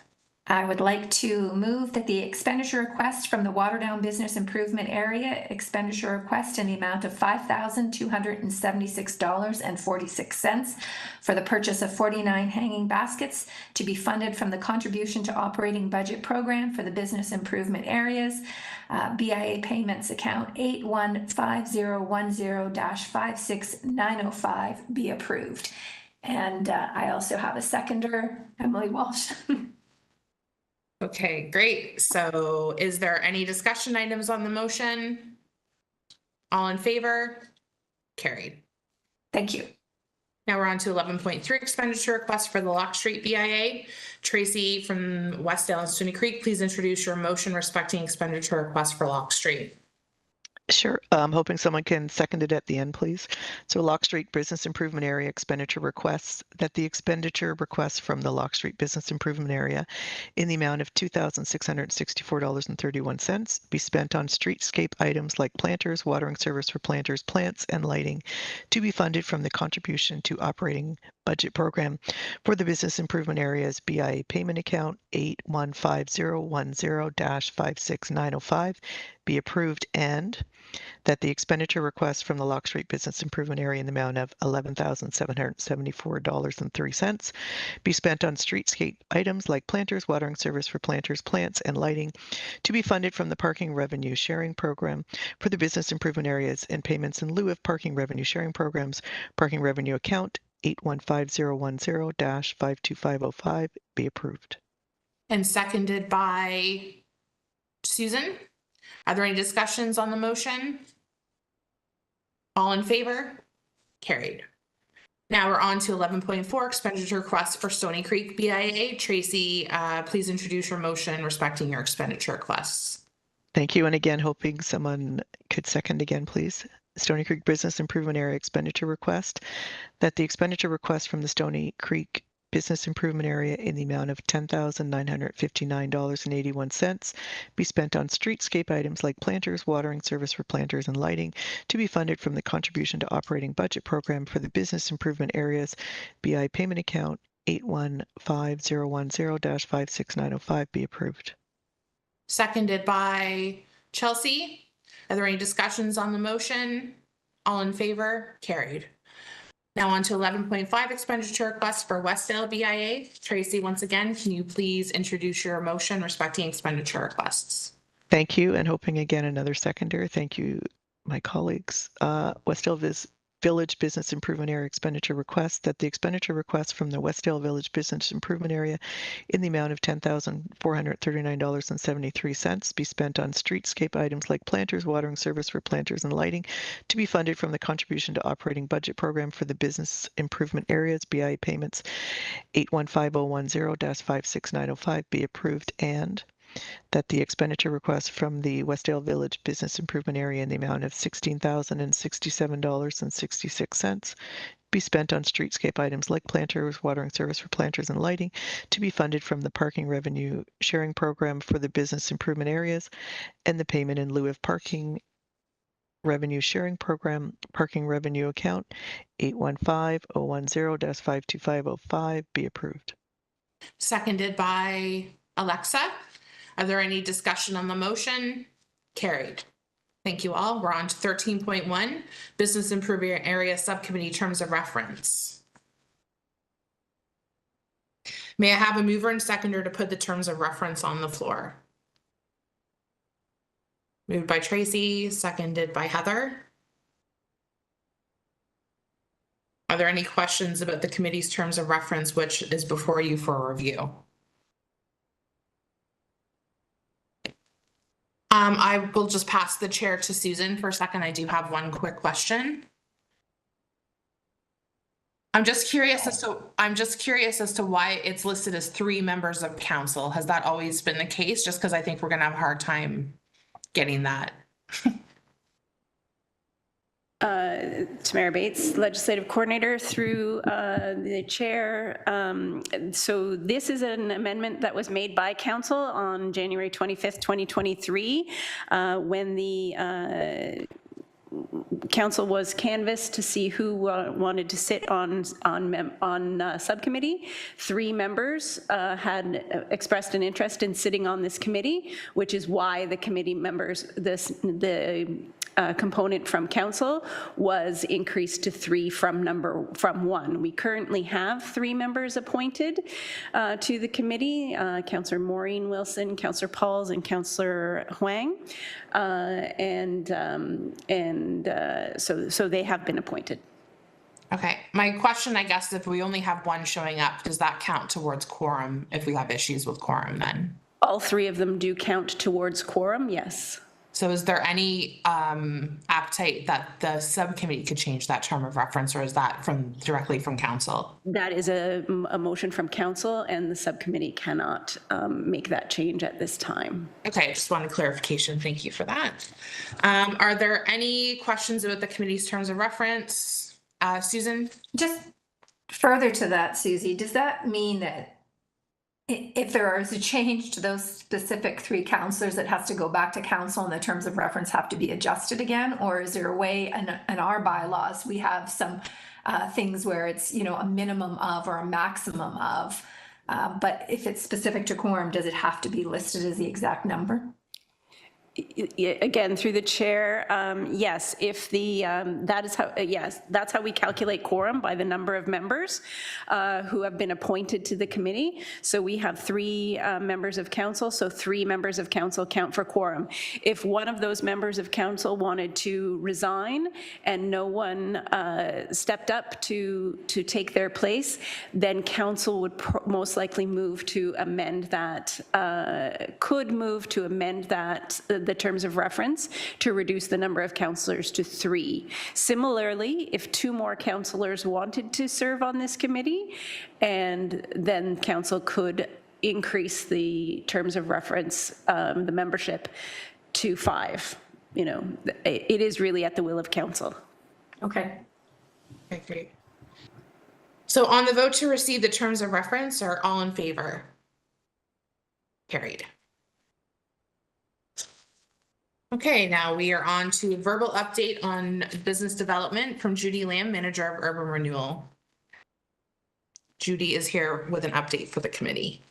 I would like to move that the expenditure request from the Waterdown Business Improvement Area expenditure request in the amount of $5,276.46 for the purchase of 49 hanging baskets to be funded from the contribution to operating budget program for the business improvement areas, BIA payments account 815-010-56905 be approved. And I also have a seconder, Emily Walsh. Okay, great. So is there any discussion items on the motion? All in favor? Carried. Thank you. Now we're on to 11.3 expenditure request for the Lock Street BIA. Tracy from Westdale and Stony Creek, please introduce your motion respecting expenditure request for Lock Street. Sure. I'm hoping someone can second it at the end, please. So Lock Street Business Improvement Area expenditure requests that the expenditure requests from the Lock Street Business Improvement Area in the amount of $2,664.31 be spent on streetscape items like planters, watering service for planters, plants, and lighting to be funded from the contribution to operating budget program for the Business Improvement Area's BIA payment account 815010-56905 be approved, and that the expenditure request from the Lock Street Business Improvement Area in the amount of $11,774.30 be spent on streetscape items like planters, watering service for planters, plants, and lighting to be funded from the Parking Revenue Sharing Program for the Business Improvement Areas, and payments in lieu of Parking Revenue Sharing Programs, Parking Revenue Account 815010-52505 be approved. And seconded by Susan. Are there any discussions on the motion? All in favor? Carried. Now we're on to 11.4, expenditure request for Stony Creek BIA. Tracy, please introduce your motion respecting your expenditure requests. Thank you. And again, hoping someone could second again, please. Stony Creek Business Improvement Area expenditure request that the expenditure request from the Stony Creek Business Improvement Area in the amount of $10,959.81 be spent on streetscape items like planters, watering service for planters, and lighting to be funded from the contribution to operating budget program for the Business Improvement Areas BI payment account 815010-56905 be approved. Seconded by Chelsea. Are there any discussions on the motion? All in favor? Carried. Now on to 11.5, expenditure request for Westdale BIA. Tracy, once again, can you please introduce your motion respecting expenditure requests? Thank you, and hoping again another seconder. Thank you, my colleagues. Westdale Village Business Improvement Area expenditure request that the expenditure request from the Westdale Village Business Improvement Area in the amount of $10,439.73 be spent on streetscape items like planters, watering service for planters, and lighting to be funded from the contribution to operating budget program for the Business Improvement Areas BIA payments 815010-56905 be approved, and that the expenditure request from the Westdale Village Business Improvement Area in the amount of $16,067.66 be spent on streetscape items like planters, watering service for planters, and lighting to be funded from the Parking Revenue Sharing Program for the Business Improvement Areas, and the payment in lieu of Parking Revenue Sharing Program, Parking Revenue Account 815010-52505 be approved. Seconded by Alexa. Are there any discussion on the motion? Carried. Thank you all. We're on to 13.1, Business Improvement Area Subcommittee Terms of Reference. May I have a mover and seconder to put the terms of reference on the floor? Moved by Tracy, seconded by Heather. Are there any questions about the committee's terms of reference, which is before you for review? I will just pass the chair to Susan for a second. I do have one quick question. I'm just curious as to why it's listed as 3 members of council. Has that always been the case? Just because I think we're going to have a hard time getting that. Tamara Bates, Legislative Coordinator through the Chair. So this is an amendment that was made by Council on January 25th, 2023, when the Council was canvassed to see who wanted to sit on subcommittee. 3 members had expressed an interest in sitting on this committee, which is why the committee members, the component from council was increased to 3 from 1. We currently have 3 members appointed to the committee, Councillor Maureen Wilson, Councillor Pauls, and Councillor Huang, so they have been appointed. Okay, my question, I guess, if we only have 1 showing up, does that count towards quorum if we have issues with quorum then? All 3 of them do count towards quorum, yes. So is there any appetite that the subcommittee could change that term of reference, or is that directly from council? That is a motion from council, and the subcommittee cannot make that change at this time. Okay, just wanted clarification. Thank you for that. Are there any questions about the committee's terms of reference? Susan? Just further to that, Susie, does that mean that if there is a change to those specific 3 counselors, it has to go back to council and the terms of reference have to be adjusted again? Or is there a way in our bylaws, we have some things where it's, you know, a minimum of or a maximum of, but if it's specific to quorum, does it have to be listed as the exact number? Again, through the chair, yes, if the, that is how, yes, that's how we calculate quorum, by the number of members who have been appointed to the committee. So we have 3 members of council, so 3 members of council count for quorum. If one of those members of council wanted to resign and no one stepped up to take their place, then council would most likely move to amend that, could move to amend that, the terms of reference to reduce the number of councillors to 3. Similarly, if 2 more councillors wanted to serve on this committee, and then council could increase the terms of reference, the membership to 5. You know, it is really at the will of council. Okay. Okay, great. So on the vote to receive the terms of reference, are all in favor? Carried. Okay, now we are on to verbal update on business development from Judy Lamb, Manager of Urban Renewal. Judy is here with an update for the committee.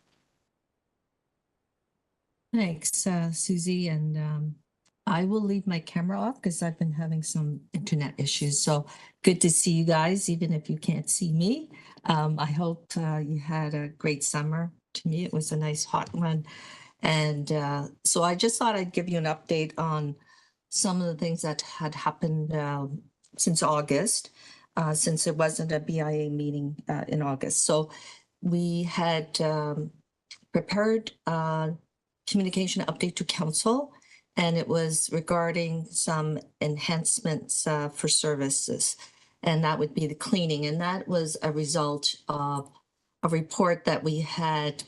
Thanks, Susie, and I will leave my camera off because I've been having some internet issues. So good to see you guys, even if you can't see me. I hope you had a great summer. To me, it was a nice hot one. And so I just thought I'd give you an update on some of the things that had happened since August, since it wasn't a BIA meeting in August. So we had prepared a communication update to council, and it was regarding some enhancements for services, and that would be the cleaning. And that was a result of a report that we had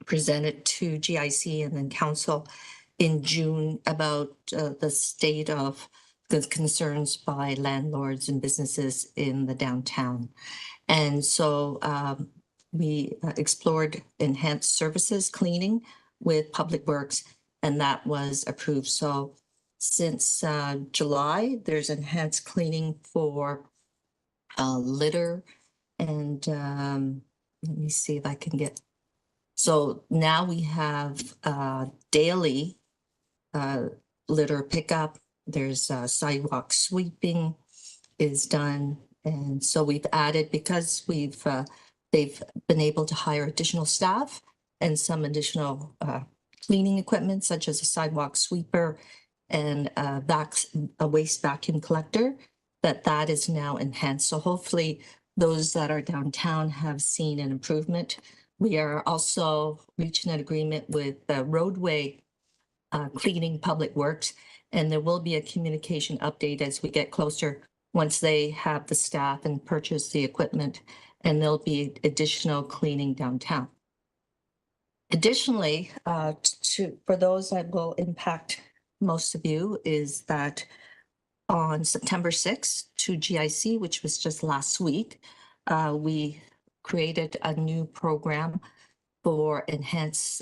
presented to GIC and then council in June about the state of the concerns by landlords and businesses in the downtown. And so we explored enhanced services cleaning with Public Works, and that was approved. So since July, there's enhanced cleaning for litter and let me see if I can get. So now we have daily litter pickup. There's sidewalk sweeping is done. And so we've added, because they've been able to hire additional staff and some additional cleaning equipment, such as a sidewalk sweeper and a waste vacuum collector, that is now enhanced. So hopefully those that are downtown have seen an improvement. We are also reaching an agreement with the roadway cleaning Public Works, and there will be a communication update as we get closer once they have the staff and purchase the equipment, and there'll be additional cleaning downtown. Additionally, for those that will impact most of you, is that on September 6th to GIC, which was just last week, we created a new program for enhanced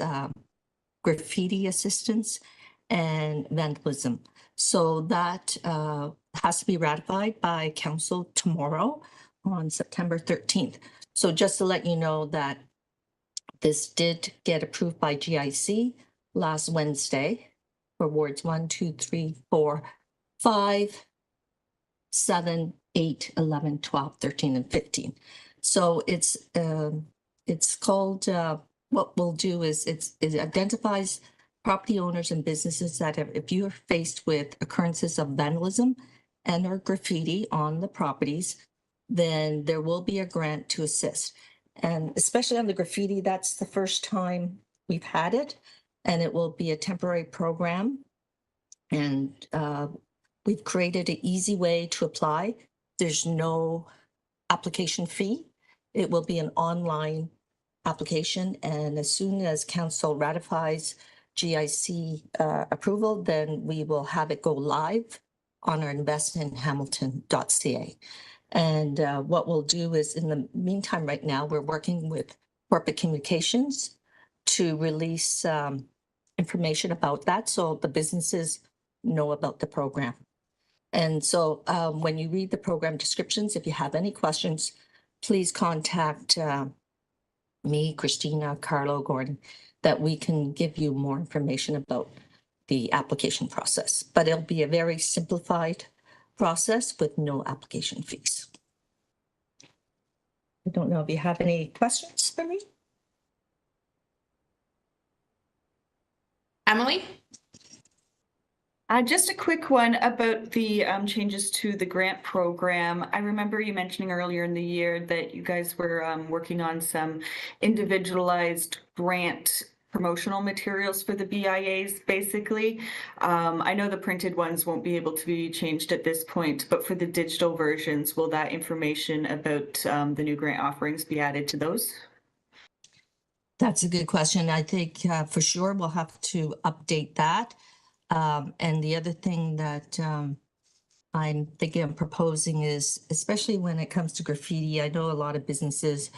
graffiti assistance and vandalism. So that has to be ratified by council tomorrow on September 13th. So just to let you know that this did get approved by GIC last Wednesday for wards 1, 2, 3, 4, 5, 7, 8, 11, 12, 13, and 15. So it's called, what we'll do is it identifies property owners and businesses that if you're faced with occurrences of vandalism and or graffiti on the properties, then there will be a grant to assist. And especially on the graffiti, that's the first time we've had it, and it will be a temporary program And we've created an easy way to apply. There's no application fee. It will be an online application. And as soon as council ratifies GIC approval, then we will have it go live on our investinhamilton.ca. And what we'll do is, in the meantime, right now, we're working with corporate communications to release information about that so the businesses know about the program. And so when you read the program descriptions, if you have any questions, please contact me, Christina, Carlo, Gordon, that we can give you more information about the application process. But it'll be a very simplified process with no application fees. I don't know if you have any questions for me. Emily? Just a quick one about the changes to the grant program. I remember you mentioning earlier in the year that you guys were working on some individualized grant promotional materials for the BIAs, basically. I know the printed ones won't be able to be changed at this point, but for the digital versions, will that information about the new grant offerings be added to those? That's a good question. I think for sure we'll have to update that. And the other thing that I'm thinking of proposing is, especially when it comes to graffiti, I know a lot of businesses,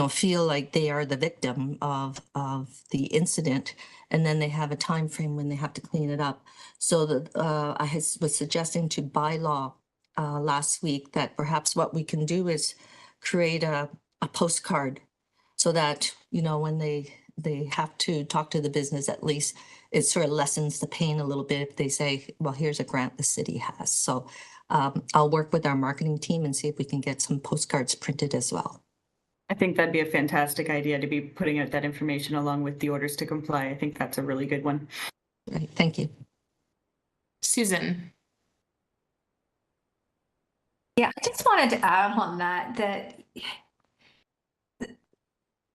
feel like they are the victim of the incident, and then they have a time frame when they have to clean it up. So that was suggesting to bylaw last week that perhaps what we can do is create a postcard so that, when they have to talk to the business, at least it sort of lessens the pain a little bit if they say, well, here's a grant the city has. So I'll work with our marketing team and see if we can get some postcards printed as well. I think that'd be a fantastic idea to be putting out that information along with the orders to comply. I think that's a really good one. Right, thank you. Susan? Yeah, I just wanted to add on that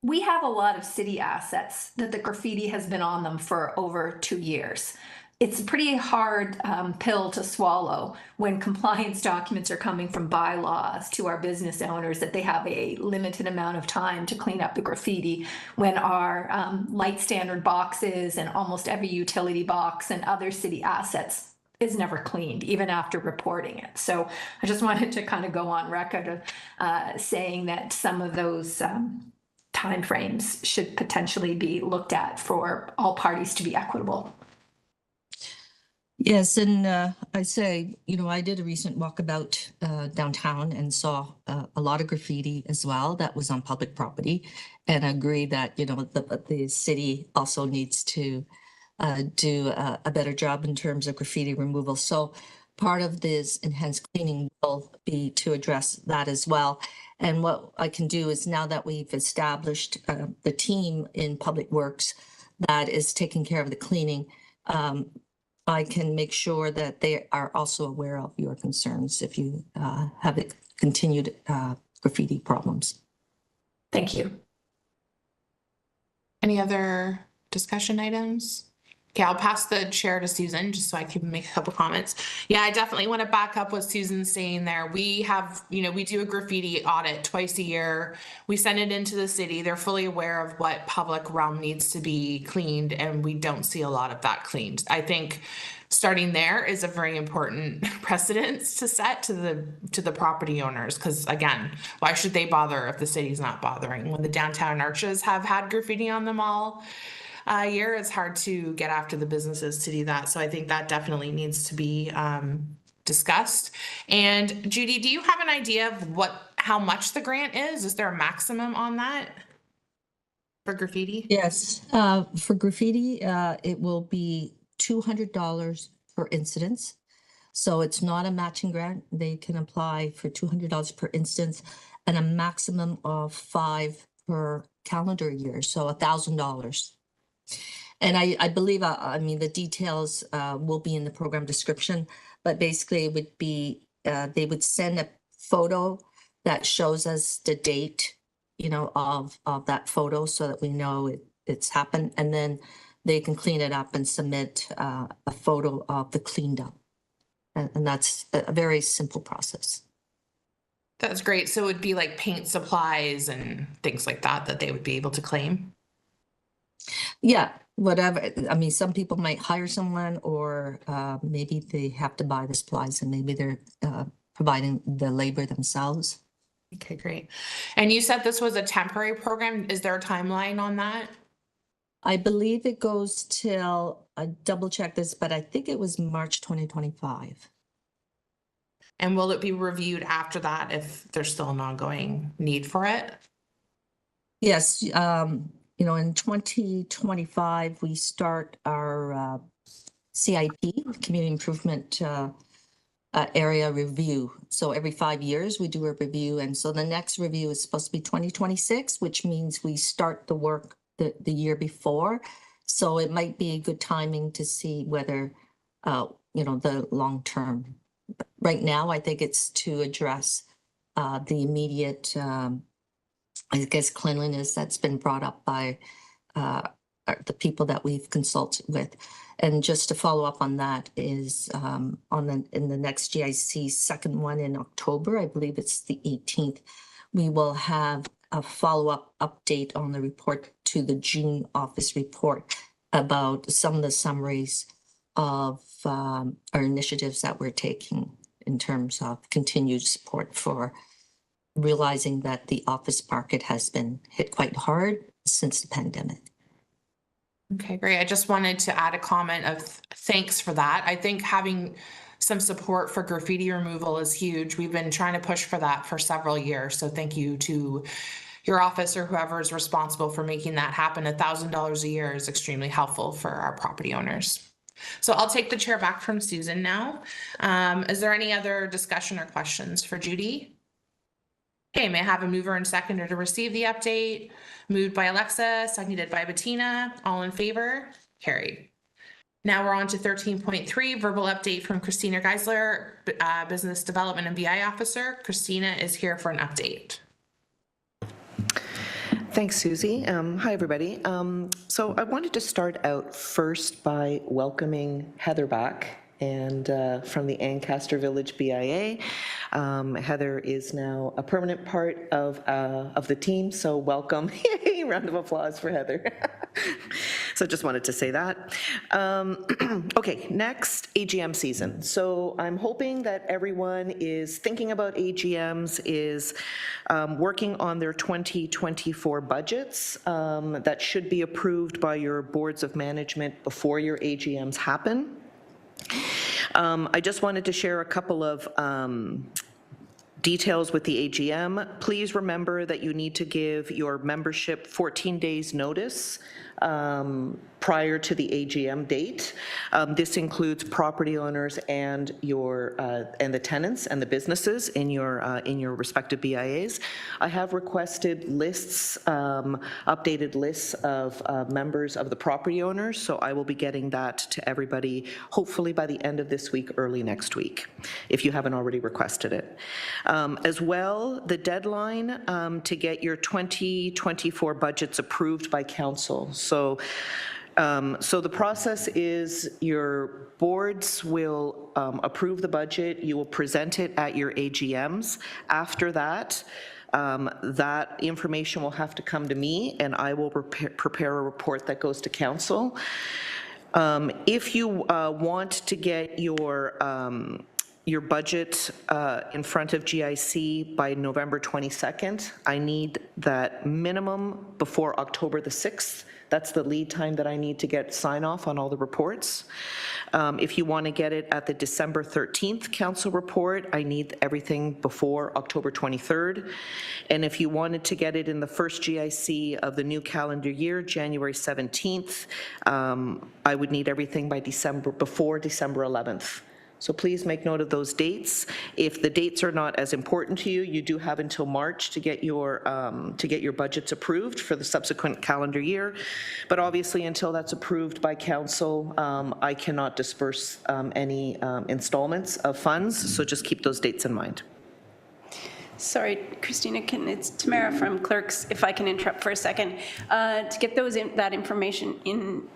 we have a lot of city assets that the graffiti has been on them for over 2 years. It's a pretty hard pill to swallow when compliance documents are coming from bylaws to our business owners that they have a limited amount of time to clean up the graffiti, when our light standard boxes and almost every utility box and other city assets is never cleaned, even after reporting it. So I just wanted to kind of go on record of saying that some of those timeframes should potentially be looked at for all parties to be equitable. Yes, and I say, I did a recent walkabout downtown and saw a lot of graffiti as well that was on public property, and I agree that, the city also needs to do a better job in terms of graffiti removal. So part of this enhanced cleaning will be to address that as well. And what I can do is, now that we've established the team in Public Works that is taking care of the cleaning, I can make sure that they are also aware of your concerns if you have continued graffiti problems. Thank you. Any other discussion items? Okay, I'll pass the chair to Susan just so I can make a couple comments. Yeah, I definitely want to back up what Susan's saying there. We have, we do a graffiti audit twice a year. We send it into the city. They're fully aware of what public realm needs to be cleaned, and we don't see a lot of that cleaned. I think starting there is a very important precedence to set to the property owners, because again, why should they bother if the city's not bothering? When the downtown arches have had graffiti on them all year, it's hard to get after the businesses to do that. So I think that definitely needs to be discussed. And Judy, do you have an idea of how much the grant is? Is there a maximum on that for graffiti? Yes, for graffiti, it will be $200 per incidence. So it's not a matching grant. They can apply for $200 per instance and a maximum of 5 per calendar year, so $1,000. And I believe, the details will be in the program description, but basically it would be, they would send a photo that shows us the date, of that photo so that we know it's happened. And then they can clean it up and submit a photo of the cleaned up. And that's a very simple process. That's great. So it would be like paint supplies and things like that that they would be able to claim? Yeah, whatever. I mean, some people might hire someone, or maybe they have to buy the supplies and maybe they're providing the labor themselves. Okay, great. And you said this was a temporary program. Is there a timeline on that? I believe it goes till, I double check this, but I think it was March 2025. And will it be reviewed after that if there's still an ongoing need for it? Yes, you know, in 2025, we start our CIP, Community Improvement Area Review. So every 5 years, we do a review. And so the next review is supposed to be 2026, which means we start the work the year before. So it might be a good timing to see whether, you know, the long term. Right now, I think it's to address the immediate, I guess, cleanliness that's been brought up by the people that we've consulted with. And just to follow up on that is in the next GIC second one in October, I believe it's the 18th, we will have a follow-up update on the report to the June office report about some of the summaries of our initiatives that we're taking in terms of continued support for realizing that the office market has been hit quite hard since the pandemic. Okay, great. I just wanted to add a comment of thanks for that. I think having some support for graffiti removal is huge. We've been trying to push for that for several years. So thank you to your office or whoever is responsible for making that happen. $1,000 a year is extremely helpful for our property owners. So I'll take the chair back from Susan now. Is there any other discussion or questions for Judy? Okay, may I have a mover and seconder to receive the update? Moved by Alexa, seconded by Bettina. All in favor? Carried. Now we're on to 13.3, verbal update from Christina Geisler, Business Development and BI Officer. Christina is here for an update. Thanks, Susie. Hi, everybody. So I wanted to start out first by welcoming Heather back, and from the Ancaster Village BIA. Heather is now a permanent part of the team, so welcome. Yay, round of applause for Heather. So just wanted to say that. Okay, next, AGM season. So I'm hoping that everyone is thinking about AGMs, is working on their 2024 budgets that should be approved by your boards of management before your AGMs happen. I just wanted to share a couple of details with the AGM. Please remember that you need to give your membership 14 days notice prior to the AGM date. This includes property owners and your and the tenants and the businesses in your respective BIAs. I have requested lists, updated lists of members of the property owners, so I will be getting that to everybody hopefully by the end of this week, early next week, if you haven't already requested it. As well, the deadline to get your 2024 budgets approved by council. So the process is your boards will approve the budget, you will present it at your AGMs. After that, that information will have to come to me and I will prepare a report that goes to council. If you want to get your budget in front of GIC by November 22nd, I need that minimum before October the 6th. That's the lead time that I need to get sign off on all the reports. If you want to get it at the December 13th council report, I need everything before October 23rd. And if you wanted to get it in the first GIC of the new calendar year, January 17th, I would need everything by before December 11th. So please make note of those dates. If the dates are not as important to you, you do have until March to get your budgets approved for the subsequent calendar year. But obviously, until that's approved by council, I cannot disperse any installments of funds. So just keep those dates in mind. Sorry, Christina, it's Tamara from Clerks, if I can interrupt for a second. To get that information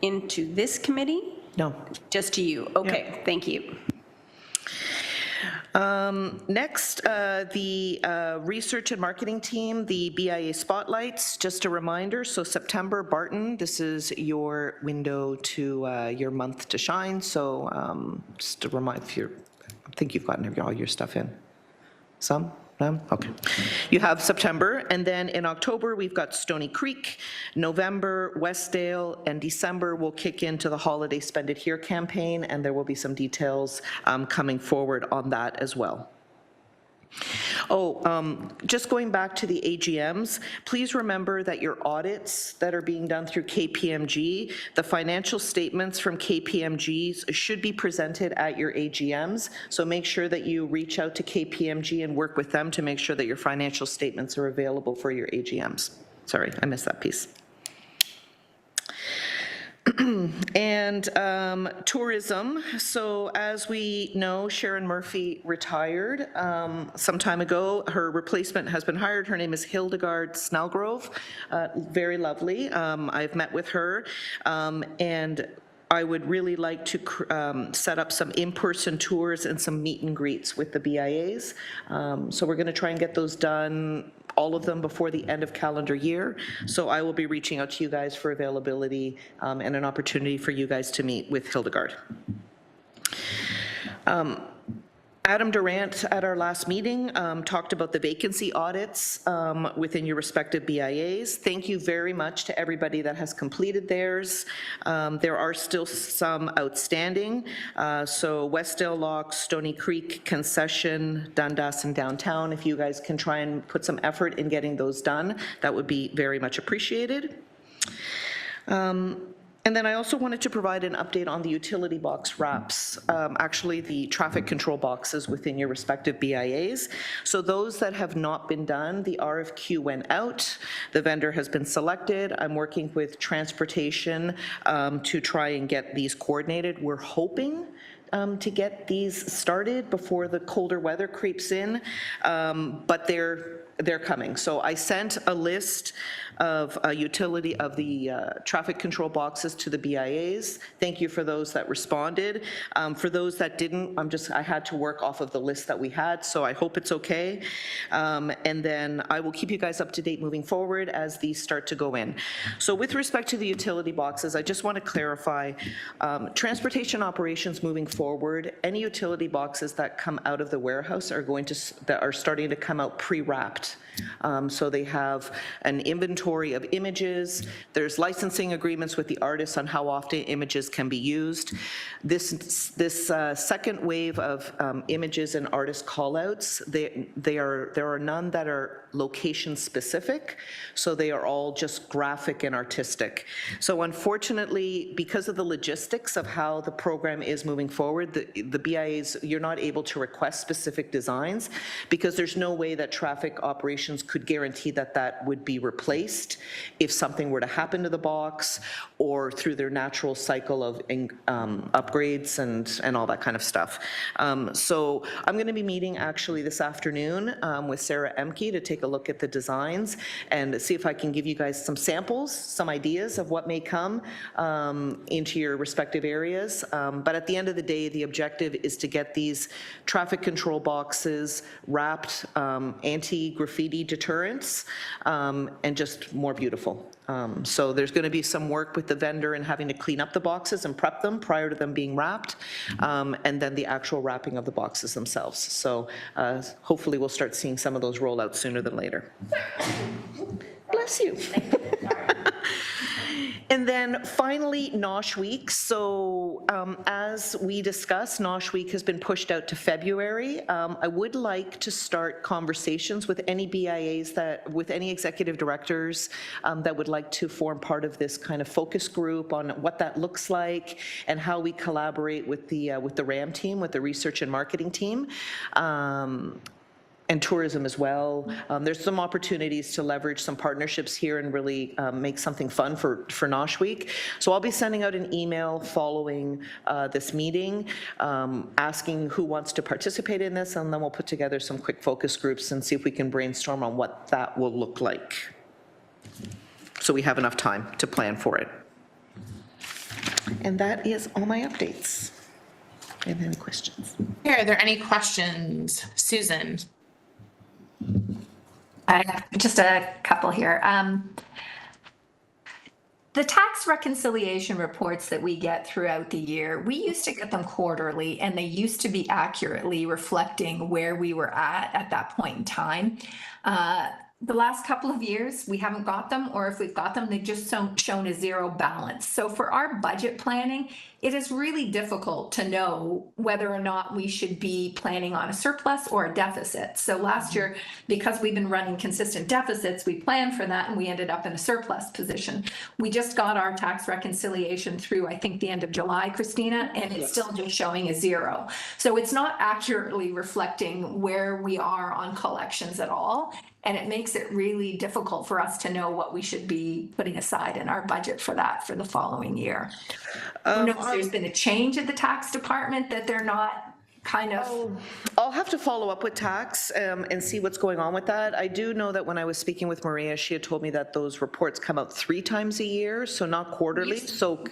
into this committee? No. Just to you? Okay, thank you. Next, the research and marketing team, the BIA spotlights, just a reminder, so September, Barton, this is your window to your month to shine, so just a reminder, I think you've gotten all your stuff in. Some? Okay. You have September, and then in October, we've got Stony Creek, November, Westdale, and December will kick into the Holiday Spend It Here campaign, and there will be some details coming forward on that as well. Just going back to the AGMs, please remember that your audits that are being done through KPMG, the financial statements from KPMG should be presented at your AGMs. So make sure that you reach out to KPMG and work with them to make sure that your financial statements are available for your AGMs. Sorry, I missed that piece. And tourism, so as we know, Sharon Murphy retired some time ago. Her replacement has been hired. Her name is Hildegard Snellgrove, very lovely. I've met with her, and I would really like to set up some in-person tours and some meet and greets with the BIAs. So we're going to try and get those done, all of them, before the end of calendar year. So I will be reaching out to you guys for availability and an opportunity for you guys to meet with Hildegard. Adam Durant at our last meeting talked about the vacancy audits within your respective BIAs. Thank you very much to everybody that has completed theirs. There are still some outstanding. So Westdale Locks, Stony Creek, Concession, Dundas, and Downtown, if you guys can try and put some effort in getting those done, that would be very much appreciated. And then I also wanted to provide an update on the utility box wraps, actually the traffic control boxes within your respective BIAs. So those that have not been done, the RFQ went out, the vendor has been selected. I'm working with transportation to try and get these coordinated. We're hoping to get these started before the colder weather creeps in, but they're coming. So I sent a list of utility of the traffic control boxes to the BIAs. Thank you for those that responded. For those that didn't, I had to work off of the list that we had, so I hope it's okay. And then I will keep you guys up to date moving forward as these start to go in. So with respect to the utility boxes, I just want to clarify, transportation operations moving forward, any utility boxes that come out of the warehouse are starting to come out pre-wrapped. So they have an inventory of images. There's licensing agreements with the artists on how often images can be used. This second wave of images and artist callouts, there are none that are location specific, so they are all just graphic and artistic. So unfortunately, because of the logistics of how the program is moving forward, the BIAs, you're not able to request specific designs because there's no way that traffic operations could guarantee that that would be replaced if something were to happen to the box or through their natural cycle of upgrades and all that kind of stuff. So I'm going to be meeting actually this afternoon with Sarah Emke to take a look at the designs and see if I can give you guys some samples, some ideas of what may come into your respective areas. But at the end of the day, the objective is to get these traffic control boxes wrapped, anti-graffiti deterrents, and just more beautiful. So there's going to be some work with the vendor and having to clean up the boxes and prep them prior to them being wrapped, and then the actual wrapping of the boxes themselves. So hopefully we'll start seeing some of those roll out sooner than later. Bless you. And then finally, NOSH Week. So as we discussed, NOSH Week has been pushed out to February. I would like to start conversations with any BIAs with any executive directors that would like to form part of this kind of focus group on what that looks like and how we collaborate with the RAM team, with the research and marketing team. and tourism as well. There's some opportunities to leverage some partnerships here and really make something fun for Nosh Week. So I'll be sending out an email following this meeting, asking who wants to participate in this, and then we'll put together some quick focus groups and see if we can brainstorm on what that will look like. So we have enough time to plan for it. And that is all my updates. Do you have any questions? Okay, are there any questions? Susan? I have just a couple here. The tax reconciliation reports that we get throughout the year, we used to get them quarterly, and they used to be accurately reflecting where we were at that point in time. The last couple of years, we haven't got them, or if we've got them, they've just shown a zero balance. So for our budget planning, it is really difficult to know whether or not we should be planning on a surplus or a deficit. So last year, because we've been running consistent deficits, we planned for that and we ended up in a surplus position. We just got our tax reconciliation through, I think, the end of July, Christina, and it's still just showing a zero. So it's not accurately reflecting where we are on collections at all. And it makes it really difficult for us to know what we should be putting aside in our budget for that for the following year. Who knows, there's been a change at the tax department that they're not kind of. I'll have to follow up with tax and see what's going on with that. I do know that when I was speaking with Maria, she had told me that those reports come out 3 times a year, so not quarterly. So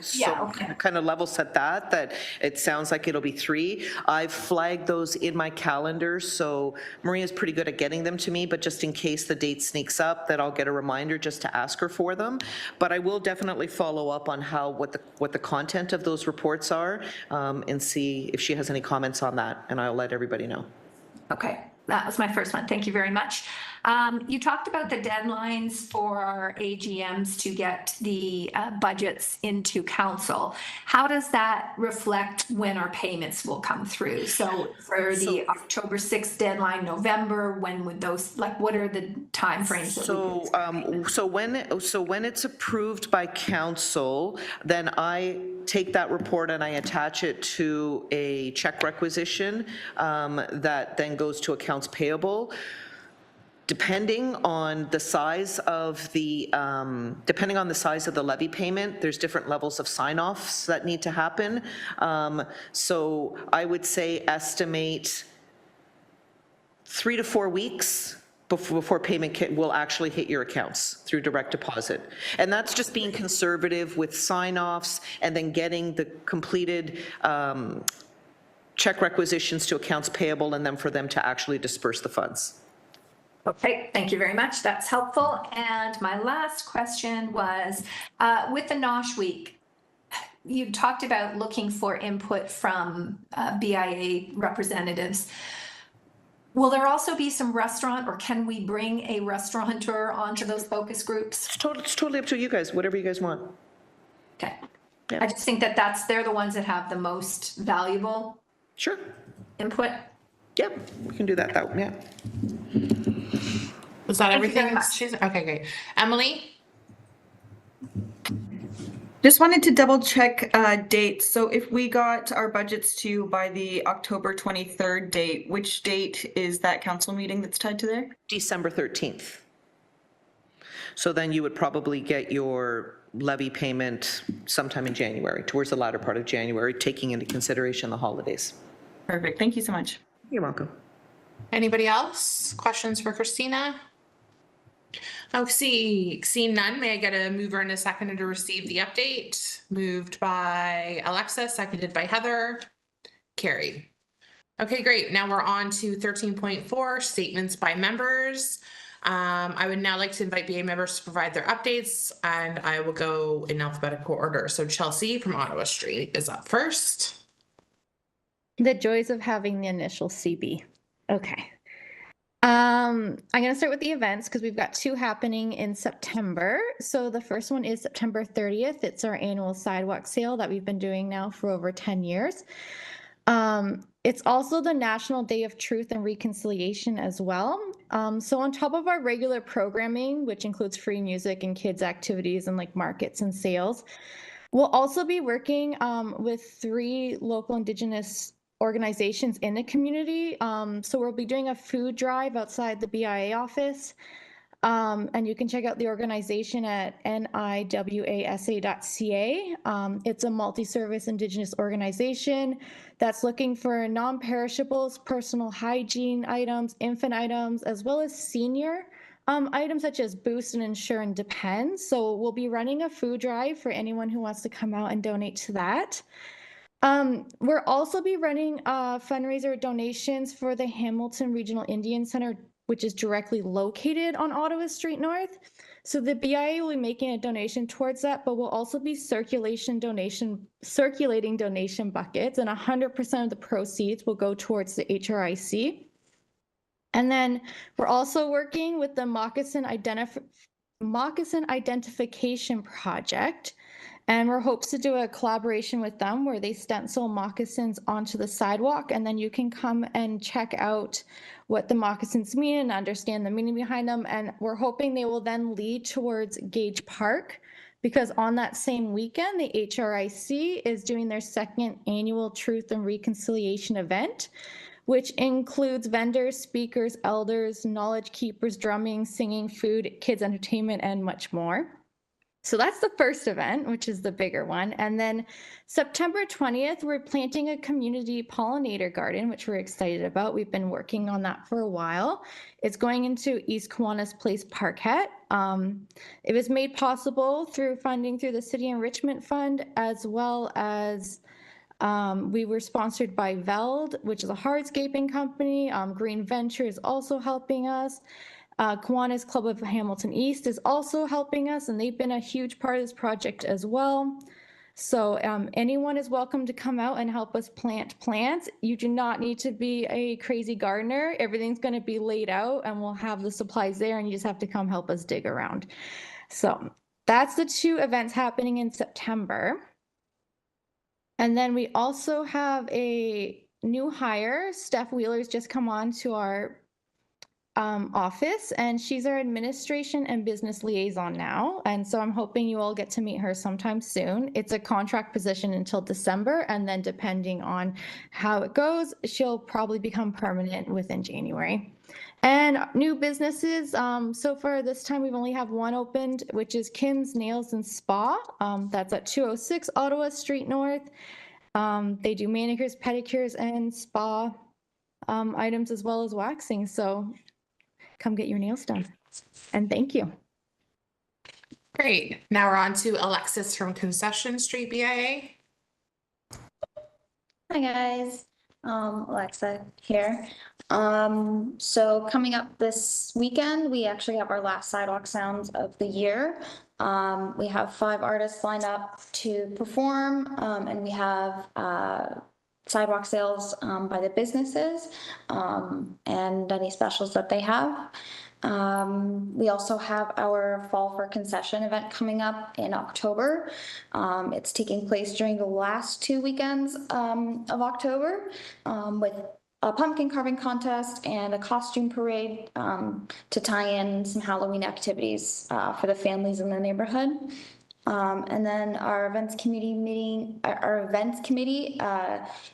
kind of level set that it sounds like it'll be 3. I've flagged those in my calendar, so Maria's pretty good at getting them to me, but just in case the date sneaks up, that I'll get a reminder just to ask her for them. But I will definitely follow up on what the content of those reports are and see if she has any comments on that. And I'll let everybody know. Okay, that was my first one. Thank you very much. You talked about the deadlines for our AGMs to get the budgets into council. How does that reflect when our payments will come through? So for the October 6th deadline, November, when would those, like, what are the timeframes? So when it's approved by council, then I take that report and I attach it to a check requisition that then goes to accounts payable. Depending on the size of the levy payment, there's different levels of sign-offs that need to happen. So I would say estimate 3 to 4 weeks before payment will actually hit your accounts through direct deposit. And that's just being conservative with sign-offs and then getting the completed check requisitions to accounts payable and then for them to actually disperse the funds. Okay, thank you very much. That's helpful. And my last question was, with the Nosh Week, you talked about looking for input from BIA representatives. Will there also be some restaurant, or can we bring a restaurateur onto those focus groups? It's totally up to you guys, whatever you guys want. Okay. Yeah. I just think that they're the ones that have the most valuable Sure. input. Yep, we can do that, yeah. Was that Thank you very everything? much. Okay, great. Emily? Just wanted to double check dates. So if we got our budgets to you by the October 23rd date, which date is that council meeting that's tied to there? December 13th. So then you would probably get your levy payment sometime in January, towards the latter part of January, taking into consideration the holidays. Perfect. Thank you so much. You're welcome. Anybody else? Questions for Christina? Oh, seeing none, may I get a mover and a seconder to receive the update? Moved by Alexa, seconded by Heather. Carried. Okay, great. Now we're on to 13.4, statements by members. I would now like to invite BA members to provide their updates, and I will go in alphabetical order. So Chelsea from Ottawa Street is up first. The joys of having the initial CB. Okay. I'm going to start with the events because we've got 2 happening in September. So the first one is September 30th. It's our annual sidewalk sale that we've been doing now for over 10 years. It's also the National Day of Truth and Reconciliation as well. So on top of our regular programming, which includes free music and kids activities and like markets and sales, we'll also be working with 3 local Indigenous organizations in the community. So we'll be doing a food drive outside the BIA office. And you can check out the organization at niwasa.ca. It's a multi-service Indigenous organization that's looking for non-perishables, personal hygiene items, infant items, as well as senior items such as Boost and Ensure and Depend. So we'll be running a food drive for anyone who wants to come out and donate to that. We'll also be running fundraiser donations for the Hamilton Regional Indian Center, which is directly located on Ottawa Street North. So the BIA will be making a donation towards that, but we'll also be circulating donation buckets, and 100% of the proceeds will go towards the HRIC. And then we're also working with the Moccasin Identification Project. And we're hopes to do a collaboration with them where they stencil moccasins onto the sidewalk, and then you can come and check out what the moccasins mean and understand the meaning behind them. And we're hoping they will then lead towards Gage Park, because on that same weekend, the HRIC is doing their second annual Truth and Reconciliation event, which includes vendors, speakers, elders, knowledge keepers, drumming, singing, food, kids entertainment, and much more. So that's the first event, which is the bigger one. And then September 20th, we're planting a community pollinator garden, which we're excited about. We've been working on that for a while. It's going into East Kiwanis Place Parkette. It was made possible through funding through the City Enrichment Fund, as well as we were sponsored by Veld, which is a hardscaping company. Green Venture is also helping us. Kiwanis Club of Hamilton East is also helping us, and they've been a huge part of this project as well. So anyone is welcome to come out and help us plant plants. You do not need to be a crazy gardener. Everything's going to be laid out, and we'll have the supplies there, and you just have to come help us dig around. So that's the two events happening in September. And then we also have a new hire. Steph Wheeler's just come on to our office, and she's our administration and business liaison now. And so I'm hoping you all get to meet her sometime soon. It's a contract position until December, and then depending on how it goes, she'll probably become permanent within January. And new businesses, so far this time we've only have one opened, which is Kim's Nails and Spa. That's at 206 Ottawa Street North. They do manicures, pedicures, and spa items, as well as waxing. So come get your nails done. And thank you. Great. Now we're on to Alexis from Concession Street BIA. Hi guys, Alexa here. So coming up this weekend, we actually have our last Sidewalk Sounds of the year. We have 5 artists lined up to perform, and we have sidewalk sales by the businesses and any specials that they have. We also have our Fall for Concession event coming up in October. It's taking place during the last 2 weekends of October with a pumpkin carving contest and a costume parade to tie in some Halloween activities for the families in the neighborhood. And then our events committee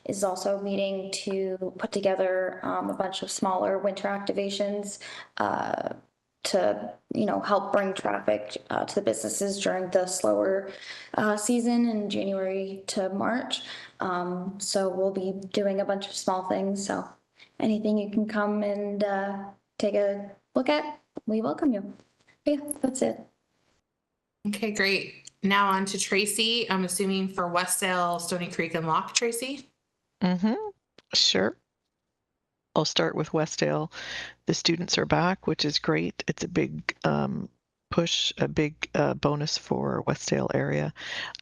is also meeting to put together a bunch of smaller winter activations to, help bring traffic to the businesses during the slower season in January to March. So we'll be doing a bunch of small things. So anything you can come and take a look at, we welcome you. Yeah, that's it. Okay, great. Now on to Tracy. I'm assuming for Westdale, Stony Creek, and Lock, Tracy? Sure. I'll start with Westdale. The students are back, which is great. It's a big push, a big bonus for Westdale area.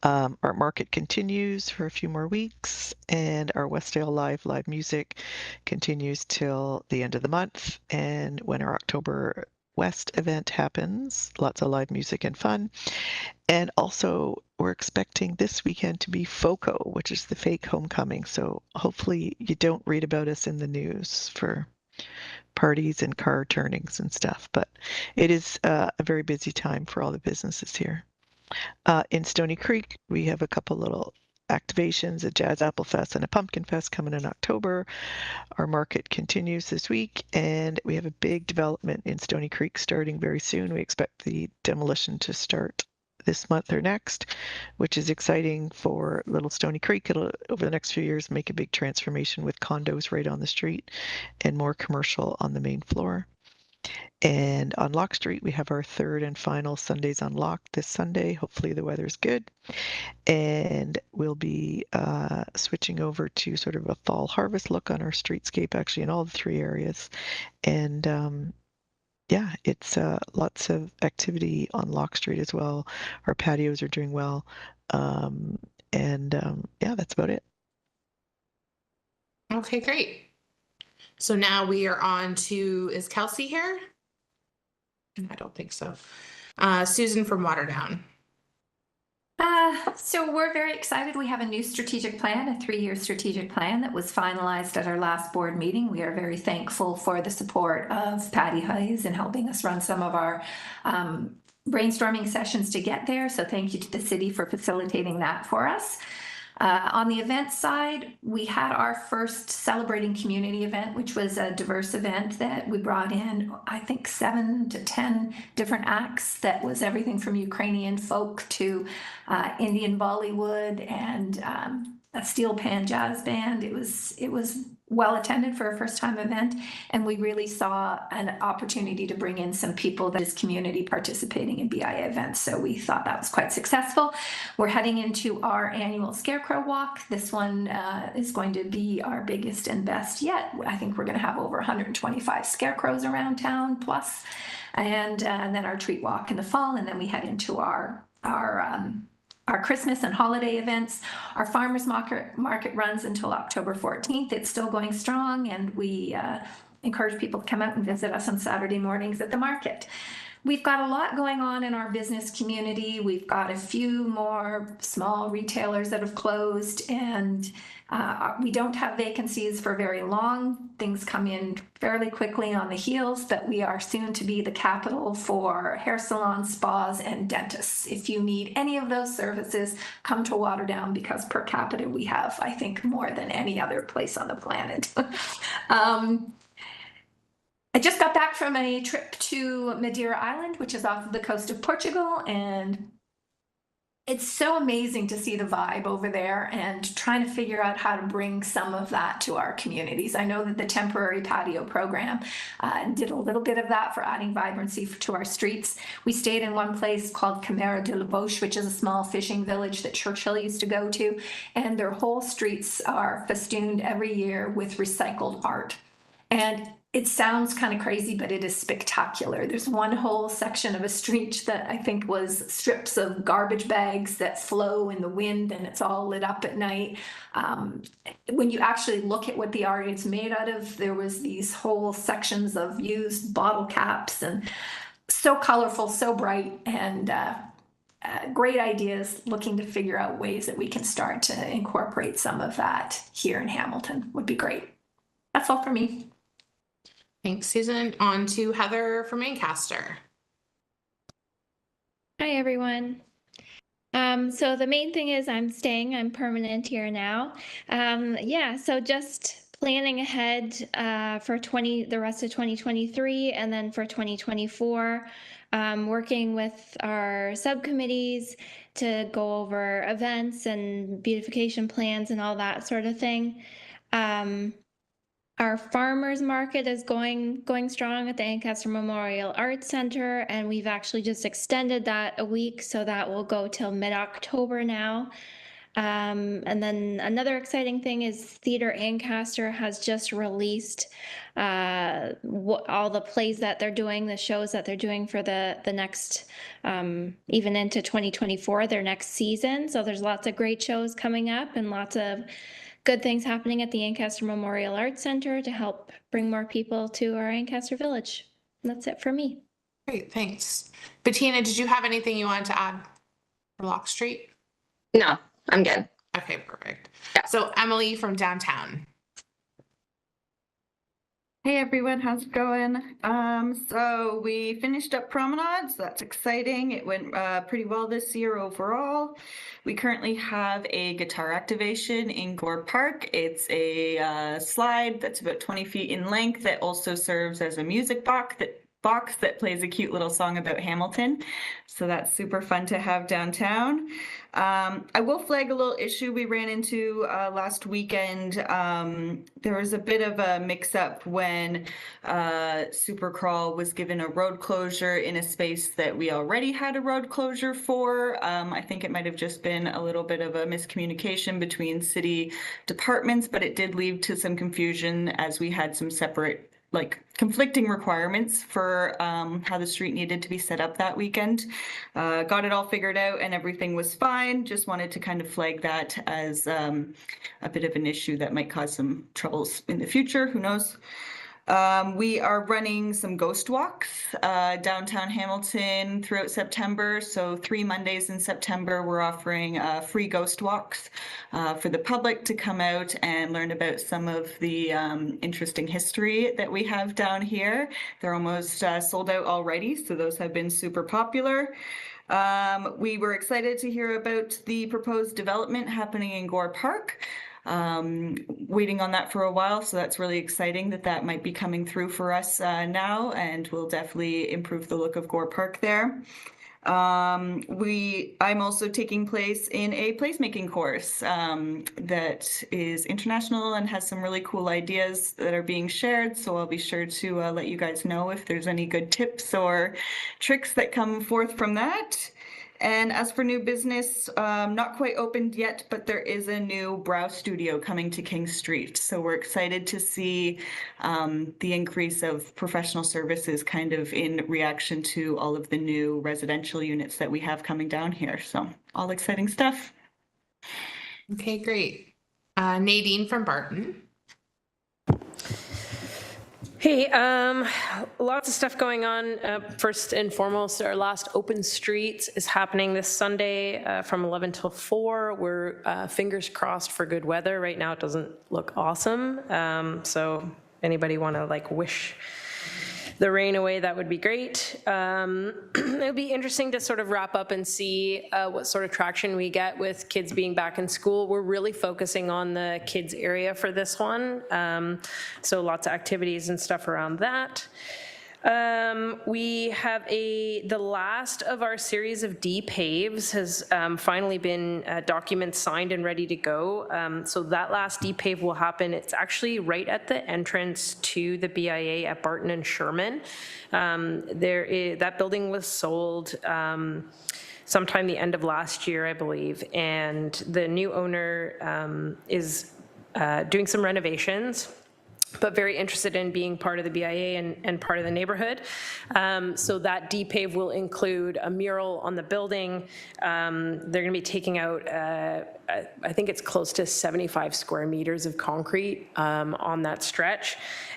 Our market continues for a few more weeks, and our Westdale live music continues till the end of the month. And when our October West event happens, lots of live music and fun. And also we're expecting this weekend to be FOCO, which is the fake homecoming. So hopefully you don't read about us in the news for parties and car turnings and stuff, but it is a very busy time for all the businesses here. In Stony Creek, we have a couple little activations, a Jazz Apple Fest and a Pumpkin Fest coming in October. Our market continues this week, and we have a big development in Stony Creek starting very soon. We expect the demolition to start this month or next, which is exciting for Little Stony Creek. It'll, over the next few years, make a big transformation with condos right on the street and more commercial on the main floor. And on Lock Street, we have our third and final Sundays Unlocked this Sunday. Hopefully the weather's good. And we'll be switching over to sort of a fall harvest look on our streetscape, actually in all the 3 areas. And yeah, it's lots of activity on Lock Street as well. Our patios are doing well. Yeah, that's about it. Okay, great. So now we are on to, is Kelsey here? I don't think so. Susan from Waterdown. So we're very excited. We have a new strategic plan, a 3-year strategic plan that was finalized at our last board meeting. We are very thankful for the support of Patty Hayes in helping us run some of our brainstorming sessions to get there. So thank you to the city for facilitating that for us. On the event side, we had our first Celebrating Community event, which was a diverse event that we brought in, I think, 7 to 10 different acts. That was everything from Ukrainian folk to Indian Bollywood and a steel pan jazz band. It was well attended for a first time event, and we really saw an opportunity to bring in some people that is community participating in BIA events. So we thought that was quite successful. We're heading into our annual Scarecrow Walk. This one is going to be our biggest and best yet. I think we're going to have over 125 scarecrows around town plus, and then our treat walk in the fall, and then we head into our Christmas and holiday events. Our farmers market runs until October 14th. It's still going strong, and we encourage people to come out and visit us on Saturday mornings at the market. We've got a lot going on in our business community. We've got a few more small retailers that have closed, and we don't have vacancies for very long. Things come in fairly quickly on the heels, but we are soon to be the capital for hair salons, spas, and dentists. If you need any of those services, come to Waterdown, because per capita we have, I think, more than any other place on the planet. I just got back from a trip to Madeira Island, which is off of the coast of Portugal, and it's so amazing to see the vibe over there and trying to figure out how to bring some of that to our communities. I know that the temporary patio program did a little bit of that for adding vibrancy to our streets. We stayed in one place called Camera de la Boche, which is a small fishing village that Churchill used to go to, and their whole streets are festooned every year with recycled art. And it sounds kind of crazy, but it is spectacular. There's one whole section of a street that I think was strips of garbage bags that flow in the wind, and it's all lit up at night. When you actually look at what the art is made out of, there was these whole sections of used bottle caps, and so colorful, so bright, and great ideas, looking to figure out ways that we can start to incorporate some of that here in Hamilton would be great. That's all for me. Thanks, Susan. On to Heather from Ancaster. Hi, everyone. So the main thing is I'm permanent here now. So just planning ahead for the rest of 2023 and then for 2024, working with our subcommittees to go over events and beautification plans and all that sort of thing. Our farmers market is going strong at the Ancaster Memorial Arts Center, and we've actually just extended that a week, so that will go till mid-October now. And then another exciting thing is Theatre Ancaster has just released all the plays that they're doing, the shows that they're doing for the next, even into 2024, their next season. So there's lots of great shows coming up and lots of good things happening at the Ancaster Memorial Arts Center to help bring more people to our Ancaster Village. And that's it for me. Great, thanks. Bettina, did you have anything you wanted to add for Lock Street? No, I'm good. Okay, perfect. Yeah. So Emily from downtown. Hey everyone, how's it going? So we finished up Promenade, so that's exciting. It went pretty well this year overall. We currently have a guitar activation in Gore Park. It's a slide that's about 20 feet in length that also serves as a music box that plays a cute little song about Hamilton. So that's super fun to have downtown. I will flag a little issue we ran into last weekend. There was a bit of a mix-up when Supercrawl was given a road closure in a space that we already had a road closure for. I think it might have just been a little bit of a miscommunication between city departments, but it did lead to some confusion as we had some separate conflicting requirements for how the street needed to be set up that weekend. Got it all figured out and everything was fine. Just wanted to kind of flag that as a bit of an issue that might cause some troubles in the future. Who knows? We are running some ghost walks downtown Hamilton throughout September. So 3 Mondays in September, we're offering free ghost walks for the public to come out and learn about some of the interesting history that we have down here. They're almost sold out already, so those have been super popular. We were excited to hear about the proposed development happening in Gore Park. Waiting on that for a while, so that's really exciting that might be coming through for us now, and will definitely improve the look of Gore Park there. I'm also taking place in a placemaking course that is international and has some really cool ideas that are being shared, so I'll be sure to let you guys know if there's any good tips or tricks that come forth from that. And as for new business, not quite opened yet, but there is a new brow studio coming to King Street. So we're excited to see the increase of professional services kind of in reaction to all of the new residential units that we have coming down here. So all exciting stuff. Okay, great. Nadine from Barton. Hey, lots of stuff going on. First and foremost, our last open streets is happening this Sunday from 11 till 4. We're fingers crossed for good weather. Right now it doesn't look awesome. So anybody want to wish the rain away, that would be great. It'll be interesting to sort of wrap up and see what sort of traction we get with kids being back in school. We're really focusing on the kids area for this one. So lots of activities and stuff around that. We have the last of our series of D-paves has finally been documents signed and ready to go. So that last D-pave will happen. It's actually right at the entrance to the BIA at Barton and Sherman. That building was sold sometime the end of last year, I believe, and the new owner is doing some renovations, but very interested in being part of the BIA and part of the neighborhood. So that D-pave will include a mural on the building. They're gonna be taking out, I think it's close to 75 square meters of concrete on that stretch.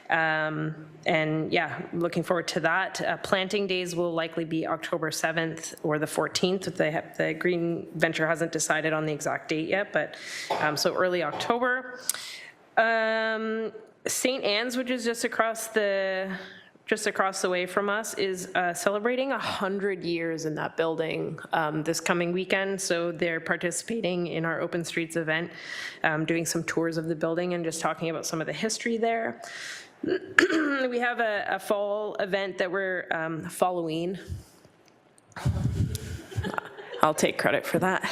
And yeah, looking forward to that. Planting days will likely be October 7th or the 14th. The Green Venture hasn't decided on the exact date yet, but so early October. St. Anne's, which is just across the way from us, is celebrating 100 years in that building this coming weekend. So they're participating in our Open Streets event, doing some tours of the building and just talking about some of the history there. We have a fall event that we're following. I'll take credit for that.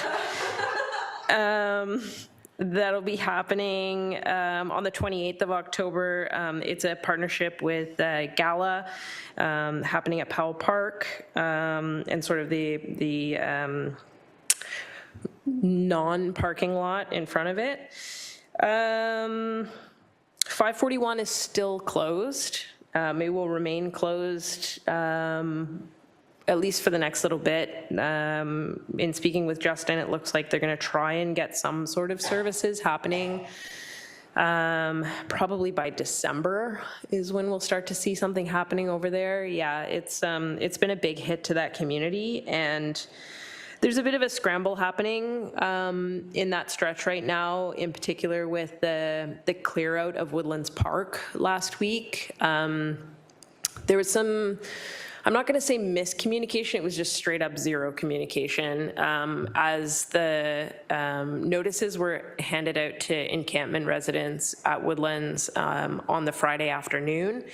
That'll be happening on the 28th of October. It's a partnership with Gala happening at Powell Park and sort of the non-parking lot in front of it. 541 is still closed. It will remain closed at least for the next little bit. In speaking with Justin, it looks like they're going to try and get some sort of services happening. Probably by December is when we'll start to see something happening over there. Yeah, it's been a big hit to that community, and There's a bit of a scramble happening in that stretch right now, in particular with the clear out of Woodlands Park last week. There was some, I'm not going to say miscommunication, it was just straight up zero communication. As the notices were handed out to encampment residents at Woodlands on the Friday afternoon,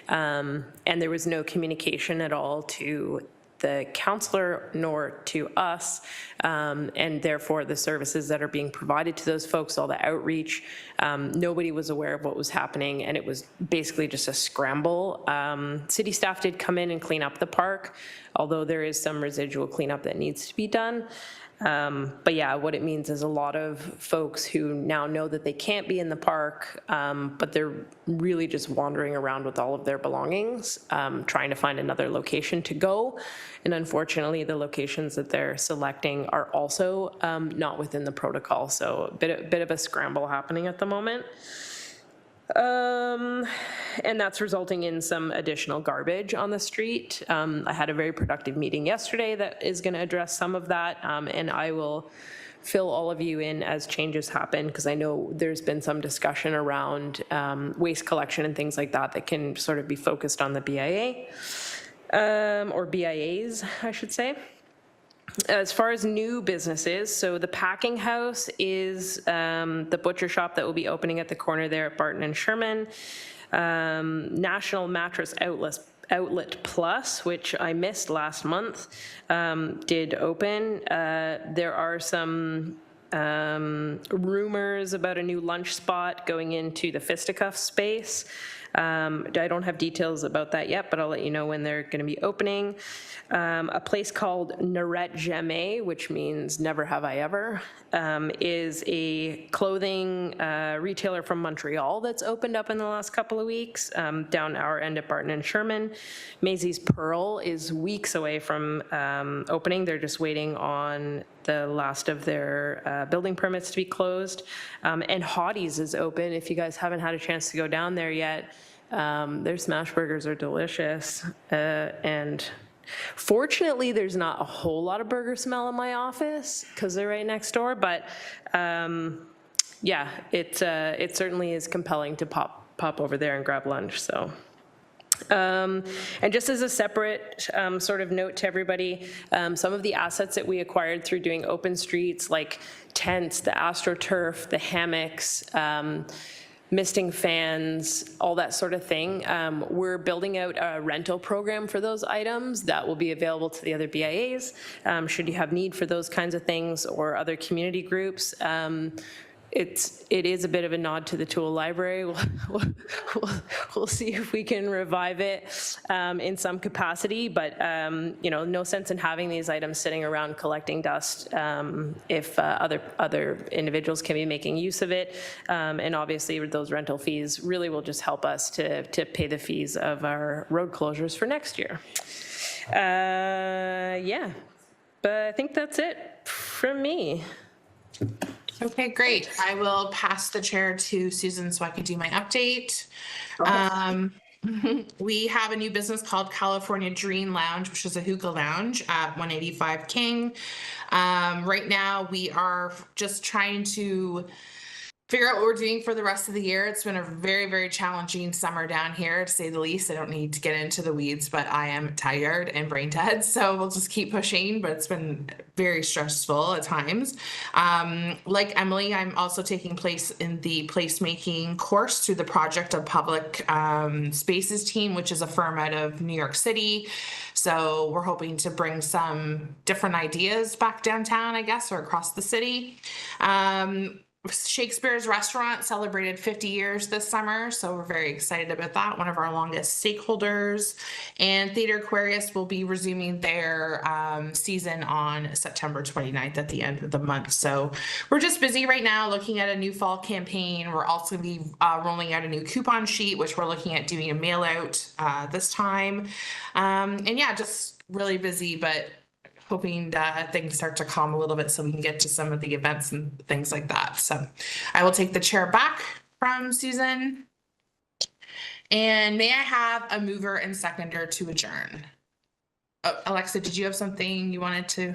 and there was no communication at all to the councillor nor to us, and therefore the services that are being provided to those folks, all the outreach, nobody was aware of what was happening, and it was basically just a scramble. City staff did come in and clean up the park, although there is some residual cleanup that needs to be done. But yeah, what it means is a lot of folks who now know that they can't be in the park, but they're really just wandering around with all of their belongings, trying to find another location to go. And unfortunately, the locations that they're selecting are also not within the protocol. So a bit of a scramble happening at the moment. And that's resulting in some additional garbage on the street. I had a very productive meeting yesterday that is going to address some of that, and I will fill all of you in as changes happen, because I know there's been some discussion around waste collection and things like that that can sort of be focused on the BIA, or BIAs, I should say. As far as new businesses, so the packing house is the butcher shop that will be opening at the corner there at Barton and Sherman. National Mattress Outlet Plus, which I missed last month, did open. There are some rumors about a new lunch spot going into the fisticuff space. I don't have details about that yet, but I'll let you know when they're going to be opening. A place called Narette Jamais, which means never have I ever, is a clothing retailer from Montreal that's opened up in the last couple of weeks down our end at Barton and Sherman. Maisie's Pearl is weeks away from opening. They're just waiting on the last of their building permits to be closed. And Hottie's is open. If you guys haven't had a chance to go down there yet, their smash burgers are delicious. And fortunately, there's not a whole lot of burger smell in my office because they're right next door. But yeah, it certainly is compelling to pop over there and grab lunch. So. And just as a separate sort of note to everybody, some of the assets that we acquired through doing open streets, like tents, the AstroTurf, the hammocks, misting fans, all that sort of thing. We're building out a rental program for those items that will be available to the other BIAs, should you have need for those kinds of things, or other community groups. It is a bit of a nod to the tool library. We'll see if we can revive it in some capacity, but you know, no sense in having these items sitting around collecting dust if other individuals can be making use of it. And obviously those rental fees really will just help us to pay the fees of our road closures for next year. Yeah, but I think that's it from me. Okay, great. I will pass the chair to Susan so I can do my update. We have a new business called California Dream Lounge, which is a hookah lounge at 185 King. Right now, we are just trying to figure out what we're doing for the rest of the year. It's been a very, very challenging summer down here, to say the least. I don't need to get into the weeds, but I am tired and brain dead, so we'll just keep pushing, but it's been very stressful at times. Like Emily, I'm also taking place in the placemaking course through the Project of Public Spaces team, which is a firm out of New York City. So we're hoping to bring some different ideas back downtown, I guess, or across the city. Shakespeare's Restaurant celebrated 50 years this summer, so we're very excited about that, one of our longest stakeholders. And Theatre Aquarius will be resuming their season on September 29th at the end of the month. So we're just busy right now looking at a new fall campaign. We're also going to be rolling out a new coupon sheet, which we're looking at doing a mail out this time. And yeah, just really busy, but hoping that things start to calm a little bit so we can get to some of the events and things like that. So I will take the chair back from Susan. And may I have a mover and seconder to adjourn? Oh, Alexa, did you have something you wanted to?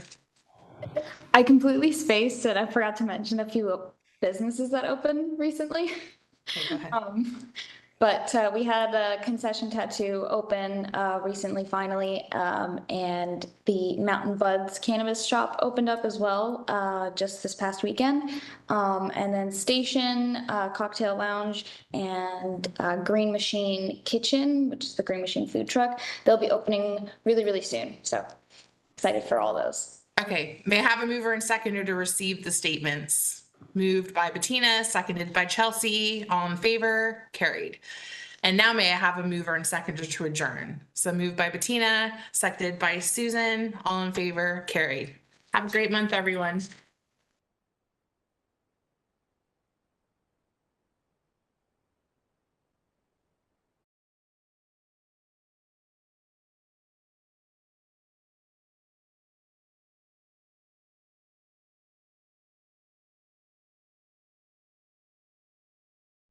I completely spaced and I forgot to mention a few businesses that opened recently. Okay, go ahead. But we had a concession tattoo open recently, finally, and the Mountain Buds cannabis shop opened up as well just this past weekend. And then Station, Cocktail Lounge, and Green Machine Kitchen, which is the Green Machine food truck. They'll be opening really, really soon. So excited for all those. Okay, may I have a mover and seconder to receive the statements? Moved by Bettina, seconded by Chelsea. All in favor? Carried. And now may I have a mover and seconder to adjourn? So moved by Bettina, seconded by Susan. All in favor? Carried. Have a great month, everyone.